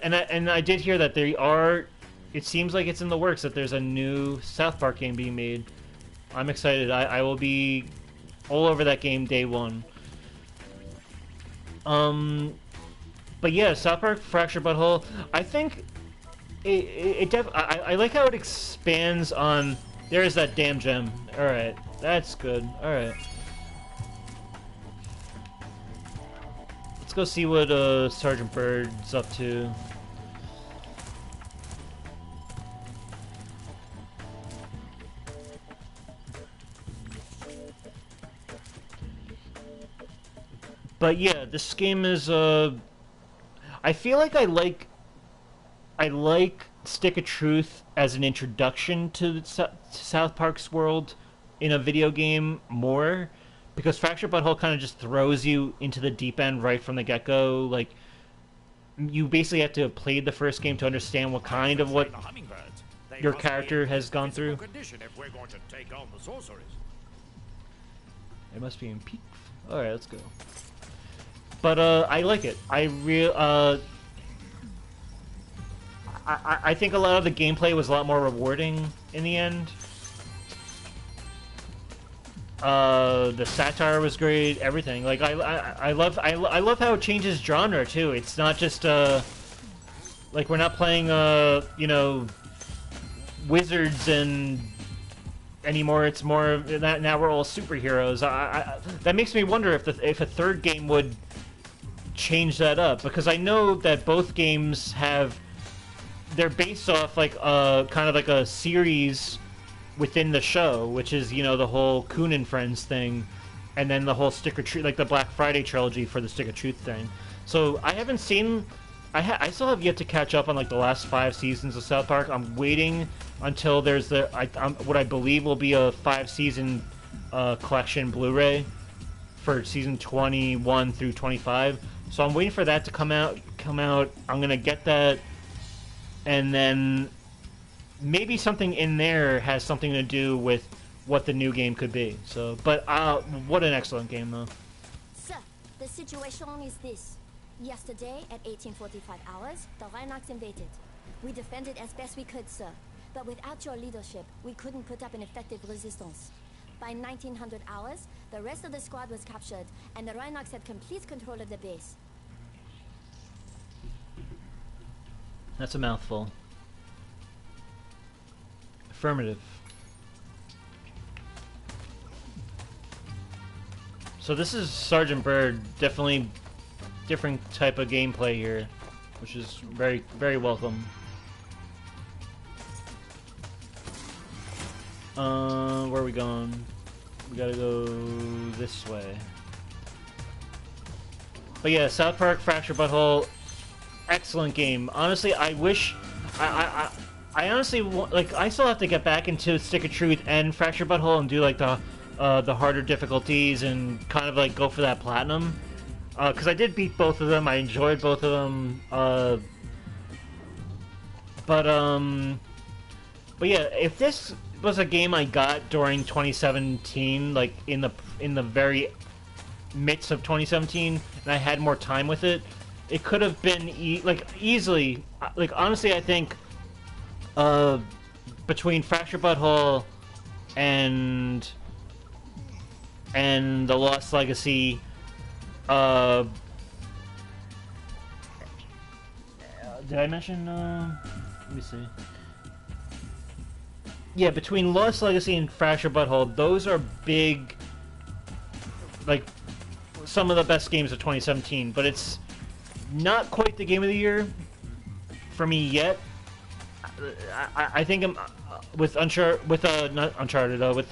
and I did hear that they are. It seems like it's in the works that there's a new South Park game being made. I'm excited. I will be all over that game day one. But yeah, South Park Fractured Butthole. I think I like how it expands on. There's that damn gem. All right, that's good. All right. Let's go see what Sergeant Byrd's up to. But yeah, this game is I feel like I like Stick of Truth as an introduction to South Park's world in a video game more, because Fractured Butthole kind of just throws you into the deep end right from the get-go. Like, you basically have to have played the first game to understand what kind of what your character has gone through. If we're going to take on the sorcerers. It must be in peak. All right, let's go. But I like it. I think a lot of the gameplay was a lot more rewarding in the end. The satire was great. Everything. Like I love how it changes genre too. It's not just like we're not playing you know, wizards and anymore. It's more that now we're all superheroes. That makes me wonder if a third game would change that up, because I know that both games they're based off like kind of like a series within the show, which is, you know, the whole Coon and Friends thing, and then the whole Stick of Truth, like the Black Friday trilogy for the Stick of Truth thing. So I haven't seen, I still have yet to catch up on like the last 5 seasons of South Park. I'm waiting until there's what I believe will be a 5-season collection Blu-ray for season 21 through 25. So I'm waiting for that to come out. I'm gonna get that, and then maybe something in there has something to do with what the new game could be. So, but what an excellent game, though. Sir, the situation is this. Yesterday, at 1845 hours, the Rhinox invaded. We defended as best we could, sir. But without your leadership, we couldn't put up an effective resistance. By 1900 hours, the rest of the squad was captured, and the Rhinox had complete control of the base. That's a mouthful. Affirmative. So this is Sergeant Byrd. Definitely different type of gameplay here, which is very, very welcome. Where are we going? We gotta go this way. But yeah, South Park Fractured Butthole, excellent game. Honestly, I wish I honestly like. I still have to get back into Stick of Truth and Fractured Butthole and do like the harder difficulties and kind of like go for that platinum. Because I did beat both of them. I enjoyed both of them. But yeah, if this was a game I got during 2017, like in the very midst of 2017, and I had more time with it, it could have been easily. Like honestly, I think between Fractured Butthole and the Lost Legacy, did I mention? Let me see. Yeah, between Lost Legacy and Fractured Butthole, those are big, like, some of the best games of 2017, but it's not quite the game of the year for me yet. I think I'm with Uncharted, not Uncharted, with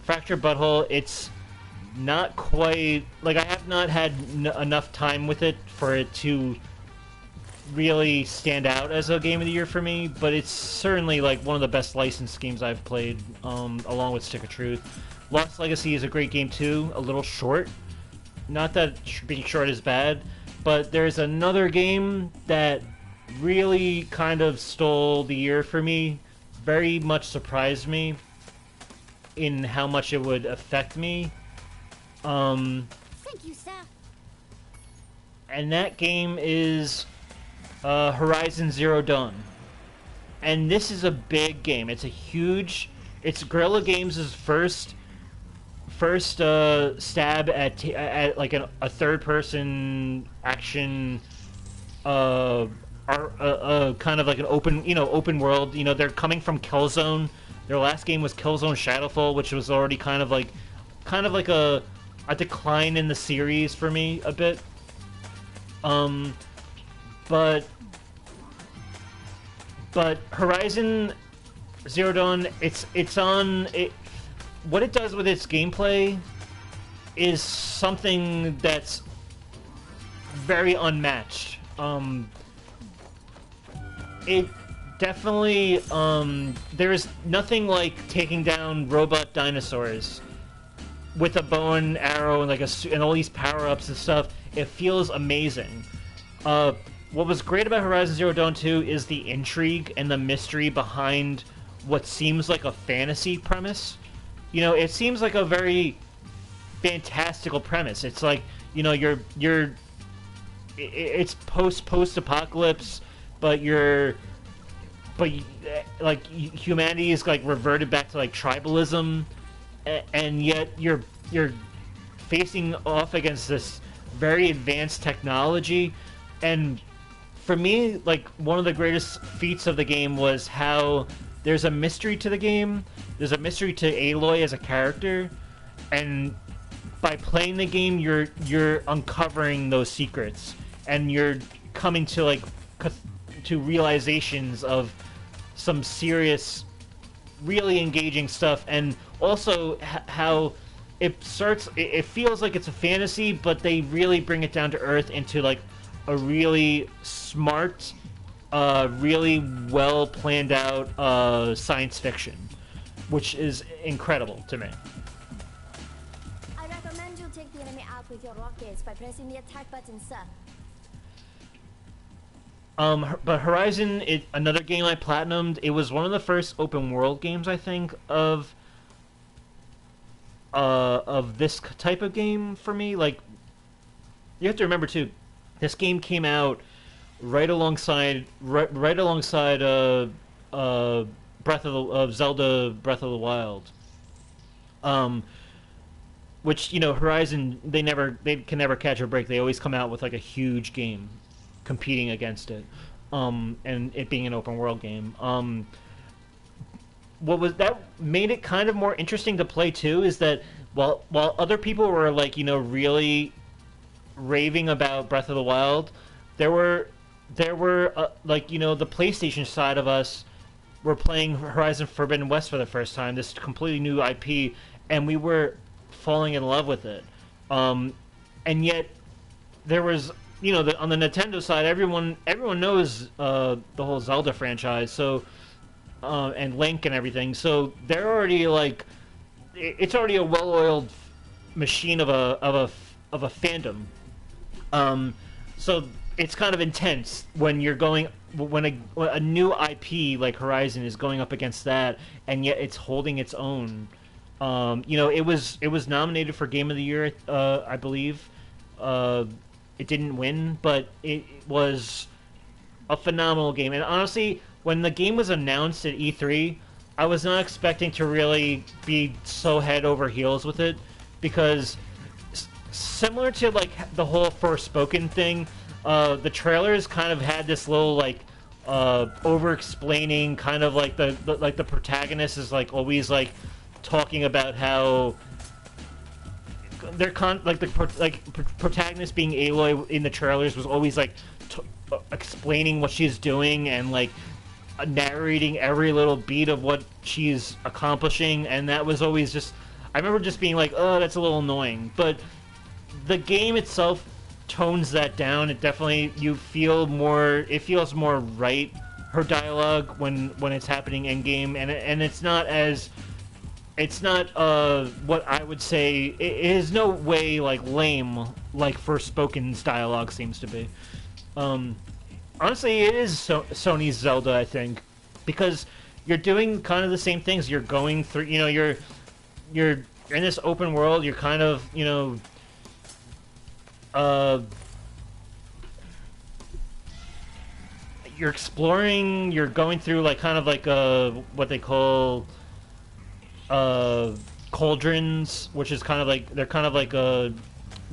Fractured Butthole, it's not quite, like, I have not had enough time with it for it to really stand out as a game of the year for me, but it's certainly like one of the best licensed games I've played, along with Stick of Truth. Lost Legacy is a great game too, a little short. Not that being short is bad, but there's another game that really kind of stole the year for me, very much surprised me. in how much it would affect me. Thank you, sir. And that game is Horizon Zero Dawn. And this is a big game. It's it's Guerrilla Games' first stab at like a third-person action, kind of like an open world. You know, they're coming from Killzone. Their last game was Killzone Shadowfall, which was already kind of like a decline in the series for me a bit. But Horizon Zero Dawn, what it does with its gameplay is something that's very unmatched. It definitely, there's nothing like taking down robot dinosaurs with a bow and arrow and and all these power-ups and stuff. It feels amazing. What was great about Horizon Zero Dawn 2 is the intrigue and the mystery behind what seems like a fantasy premise. You know, it seems like a very fantastical premise. It's like, you know, it's post-apocalypse, but like humanity is like reverted back to like tribalism, and yet you're facing off against this very advanced technology. And for me, like, one of the greatest feats of the game was how there's a mystery to the game. There's a mystery to Aloy as a character, and by playing the game, you're uncovering those secrets, and you're coming to to realizations of some serious, really engaging stuff. And also how it feels like it's a fantasy, but they really bring it down to earth into like a really smart, really well planned out science fiction, which is incredible to me. I recommend you take the enemy out with your rockets by pressing the attack button, sir. But Horizon, another game I platinumed. It was one of the first open world games, I think, of this type of game for me. Like, you have to remember too, this game came out right alongside Zelda Breath of the Wild. Which, you know, Horizon, they can never catch a break. They always come out with like a huge game competing against it, and it being an open world game. That made it kind of more interesting to play too is that while other people were like, you know, really raving about Breath of the Wild, there were like, you know, the PlayStation side of us were playing Horizon Forbidden West for the first time, this completely new IP, and we were falling in love with it. And yet there was, you know, on the Nintendo side, everyone knows the whole Zelda franchise, so and Link and everything. So they're already like, it's already a well-oiled machine of a fandom. So it's kind of intense when a new IP like Horizon is going up against that, and yet it's holding its own. You know, it was nominated for Game of the Year, I believe. It didn't win, but it was a phenomenal game. And honestly, when the game was announced at E3, I was not expecting to really be so head over heels with it, because similar to like the whole Forspoken thing, the trailers kind of had this little like over-explaining, kind of like the protagonist is like always like talking about how they're protagonist being Aloy in the trailers was always like explaining what she's doing and like narrating every little beat of what she's accomplishing, and that was always just, I remember just being like, oh, that's a little annoying. But the game itself tones that down. It definitely, it feels more right, her dialogue when it's happening in game, and it's not what I would say, it is no way like lame like Forspoken's dialogue seems to be. Honestly, it is Sony's Zelda, I think, because you're doing kind of the same things. You're going through, you know, you're in this open world. You're kind of, you know, you're exploring. You're going through like kind of like what they call cauldrons, which is kind of like they're kind of like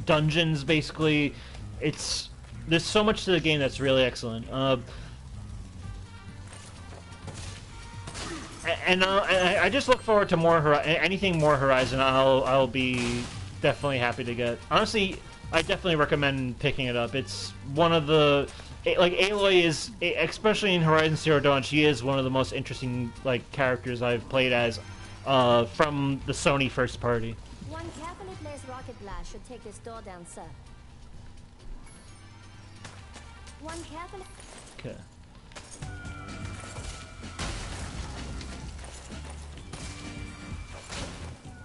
dungeons basically. There's so much to the game that's really excellent. And I just look forward to anything more Horizon. I'll be definitely happy to get. Honestly, I definitely recommend picking it up. It's one of the like Aloy is, especially in Horizon Zero Dawn, she is one of the most interesting like characters I've played as from the Sony first party. One carefully placed rocket blast should take this door down, sir. One carefully. Okay.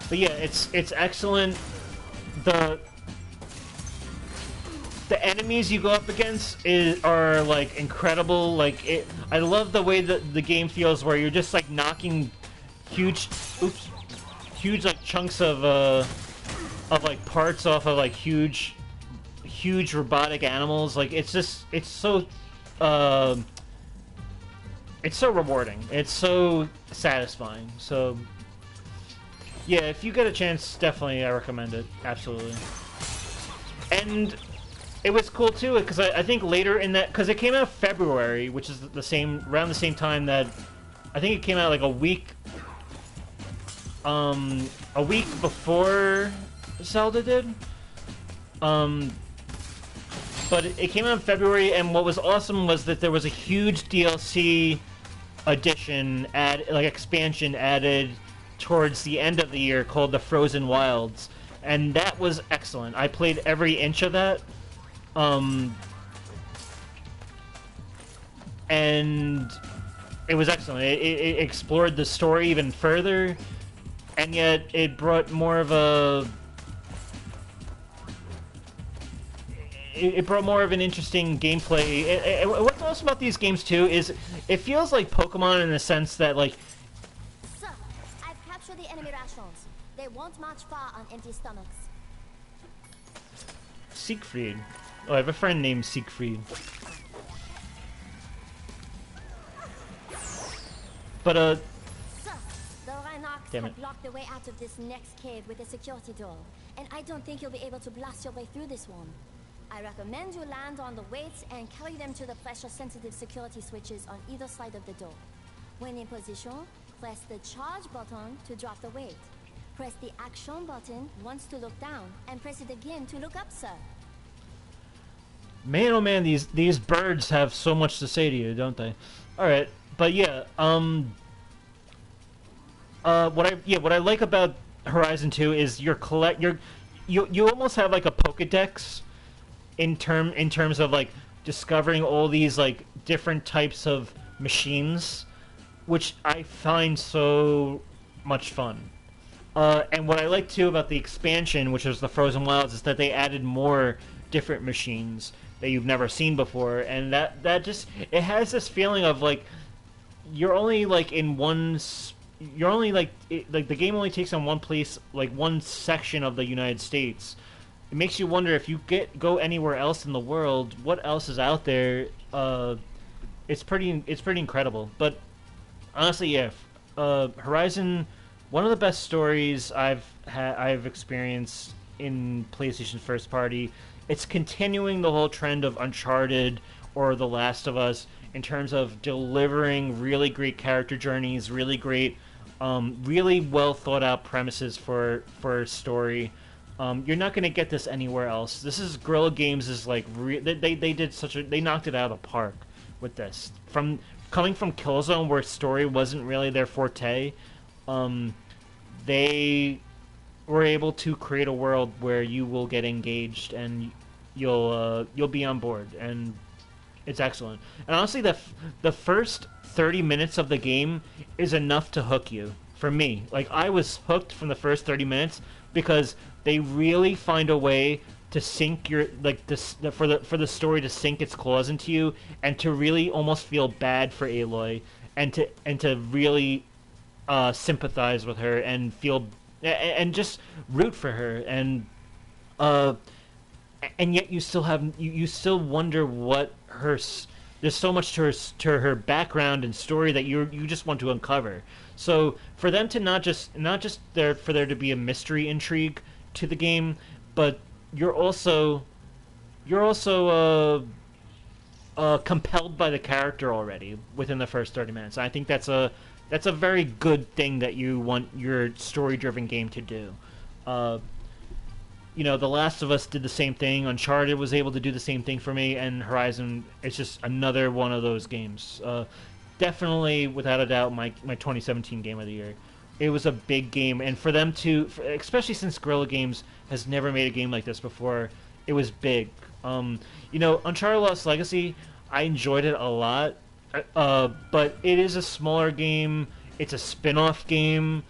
But yeah, it's excellent. The enemies you go up against are like incredible. Like I love the way that the game feels, where you're just like knocking huge like chunks of like parts off of like huge robotic animals. Like it's so rewarding. It's so satisfying. So yeah, if you get a chance, definitely I recommend it. Absolutely. And it was cool too, because I think later in that, because it came out February, which is around the same time that I think it came out like a week before Zelda did. But it came out in February, and what was awesome was that there was a huge DLC edition expansion added towards the end of the year called the Frozen Wilds, and that was excellent. I played every inch of that, and it was excellent. It explored the story even further, and yet it brought more of a an interesting gameplay. What's awesome about these games too is it feels like Pokemon in the sense that like. Sir, I've captured the enemy rations. They won't march far on empty stomachs. Siegfried. Oh, I have a friend named Siegfried. But Sir, the Rhinox Damn have it. blocked the way out of this next cave with a security door, and I don't think you'll be able to blast your way through this one. I recommend you land on the weights and carry them to the pressure-sensitive security switches on either side of the door. When in position, press the charge button to drop the weight. Press the action button once to look down, and press it again to look up, sir. man, oh man, these birds have so much to say to you, don't they? All right, but yeah, what I like about Horizon 2 is you almost have like a Pokédex in terms of like discovering all these like different types of machines, which I find so much fun. And what I like too about the expansion, which was the Frozen Wilds, is that they added more different machines that you've never seen before, and that just it has this feeling of like you're only like in one. You're only like the game only takes on one place, like one section of the United States. It makes you wonder if you go anywhere else in the world, what else is out there. It's pretty incredible. But honestly, yeah, Horizon, one of the best stories I've experienced in PlayStation first party. It's continuing the whole trend of Uncharted or The Last of Us in terms of delivering really great character journeys, really great, really well thought out premises for a story. You're not going to get this anywhere else. This is Guerrilla Games is like they knocked it out of the park with this. Coming from Killzone, where story wasn't really their forte, they were able to create a world where you will get engaged and you'll be on board, and it's excellent. And honestly, the first 30 minutes of the game is enough to hook you. For me, like I was hooked from the first 30 minutes because they really find a way to sink your for the story to sink its claws into you and to really almost feel bad for Aloy and to really sympathize with her and feel and just root for her, uh, and yet you still have you still wonder what there's so much to her background and story that you just want to uncover. So for them to not just there for there to be a mystery intrigue to the game, but you're also compelled by the character already within the first 30 minutes. I think that's a very good thing that you want your story-driven game to do. You know, The Last of Us did the same thing. Uncharted was able to do the same thing for me, and Horizon is just another one of those games. Definitely, without a doubt, my 2017 game of the year. It was a big game, and for them to, especially since Guerrilla Games has never made a game like this before, it was big. You know, Uncharted Lost Legacy, I enjoyed it a lot, but it is a smaller game. It's a spin-off game.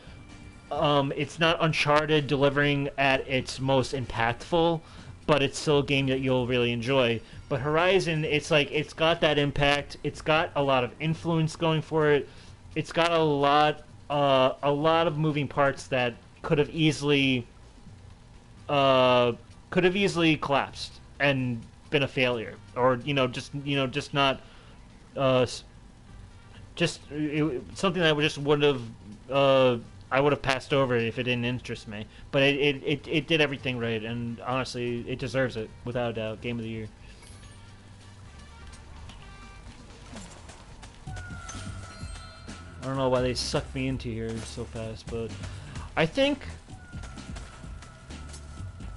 It's not Uncharted delivering at its most impactful, but it's still a game that you'll really enjoy. But Horizon, it's like it's got that impact. It's got a lot of influence going for it. It's got a lot of moving parts that could have easily collapsed and been a failure, or just not something that just would have I would have passed over if it didn't interest me. But it did everything right, and honestly, it deserves it without a doubt. Game of the year. I don't know why they sucked me into here so fast, but I think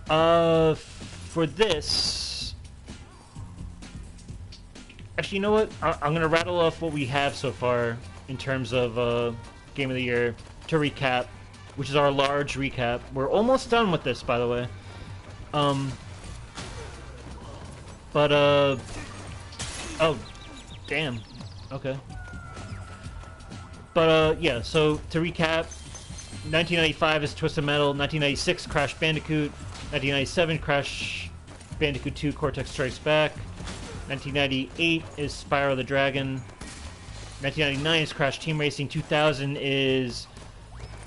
for this, actually, you know what? I'm gonna rattle off what we have so far in terms of Game of the Year to recap, which is our large recap. We're almost done with this, by the way. Oh, damn. Okay. But yeah. So to recap, 1995 is Twisted Metal. 1996 Crash Bandicoot. 1997 Crash Bandicoot 2 Cortex Strikes Back. 1998 is Spyro the Dragon. 1999 is Crash Team Racing. 2000 is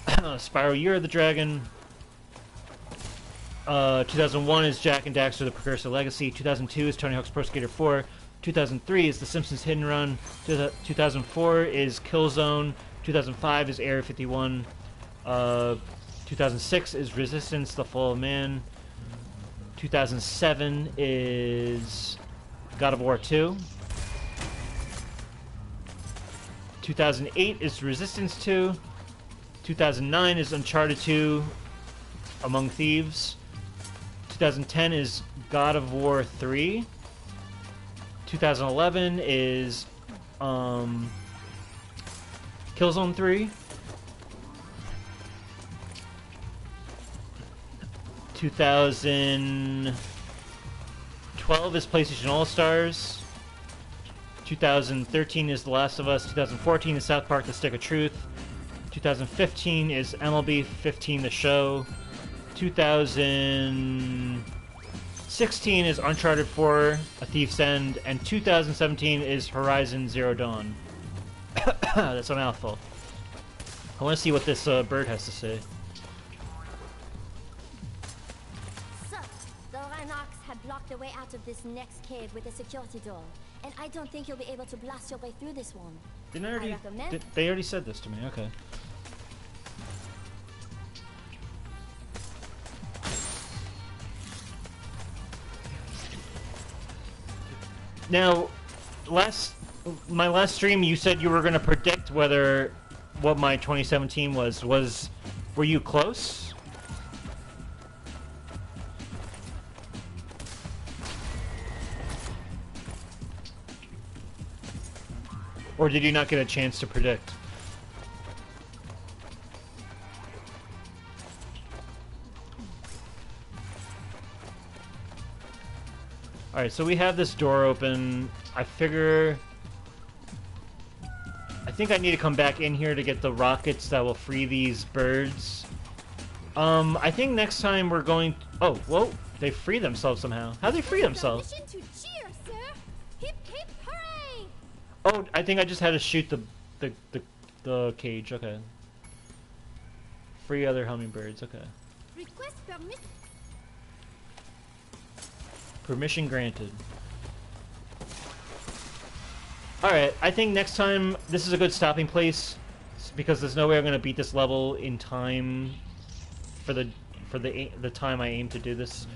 Spyro Year of the Dragon. 2001 is Jak and Daxter The Precursor Legacy. 2002 is Tony Hawk's Pro Skater 4. 2003 is The Simpsons Hit and Run. 2004 is Killzone. 2005 is Area 51. 2006 is Resistance: The Fall of Man. 2007 is God of War 2. 2008 is Resistance 2. 2009 is Uncharted 2 Among Thieves. 2010 is God of War 3. 2011 is Killzone 3. 2012 is PlayStation All-Stars. 2013 is The Last of Us. 2014 is South Park: The Stick of Truth. 2015 is MLB 15 The Show. 2016 is Uncharted 4 A Thief's End. And 2017 is Horizon Zero Dawn. That's a mouthful. I want to see what this Byrd has to say. So, the Rhinox have blocked the way out of this next cave with a security door. And I don't think you'll be able to blast your way through this one. Didn't I already? I recommend... They already said this to me. Okay. Now, my last stream, you said you were going to predict what my 2017 was. Were you close? Or did you not get a chance to predict? Alright, so we have this door open. I think I need to come back in here to get the rockets that will free these birds. I think next time we're going... Oh, whoa! They free themselves somehow. How'd they free themselves? Mission to cheer, sir. Hip hip hooray! Oh, I think I just had to shoot the cage. Okay. free other hummingbirds. Okay. Request permission. Permission granted. Alright, I think next time this is a good stopping place because there's no way I'm gonna beat this level in time for the time I aim to do this.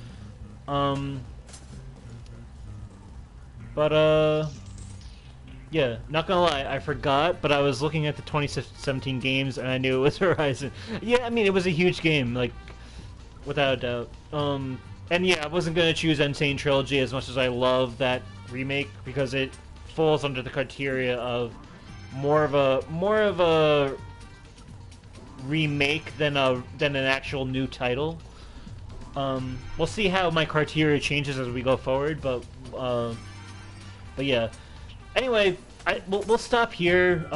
Yeah, not gonna lie, I forgot, but I was looking at the 2017 games and I knew it was Horizon. Yeah, I mean, it was a huge game, like, without a doubt. And yeah, I wasn't gonna choose Insane Trilogy as much as I love that remake because it falls under the criteria of more of a remake than an actual new title. We'll see how my criteria changes as we go forward, but yeah. Anyway, we'll stop here.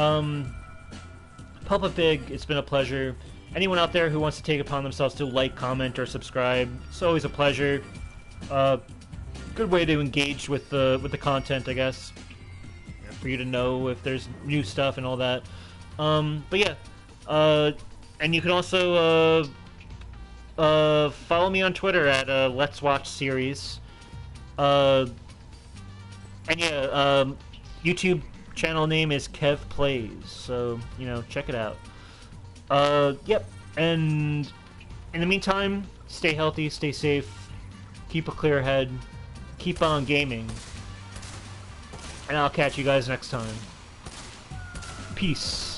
Papa Pig, it's been a pleasure. Anyone out there who wants to take it upon themselves to like, comment, or subscribe, it's always a pleasure. Good way to engage with the content, I guess, for you to know if there's new stuff and all that. But yeah, and you can also follow me on Twitter at Let's Watch Series. And yeah, YouTube channel name is Kev Plays, so you know, check it out. Yep, and in the meantime, stay healthy, stay safe, keep a clear head, keep on gaming, and I'll catch you guys next time. Peace.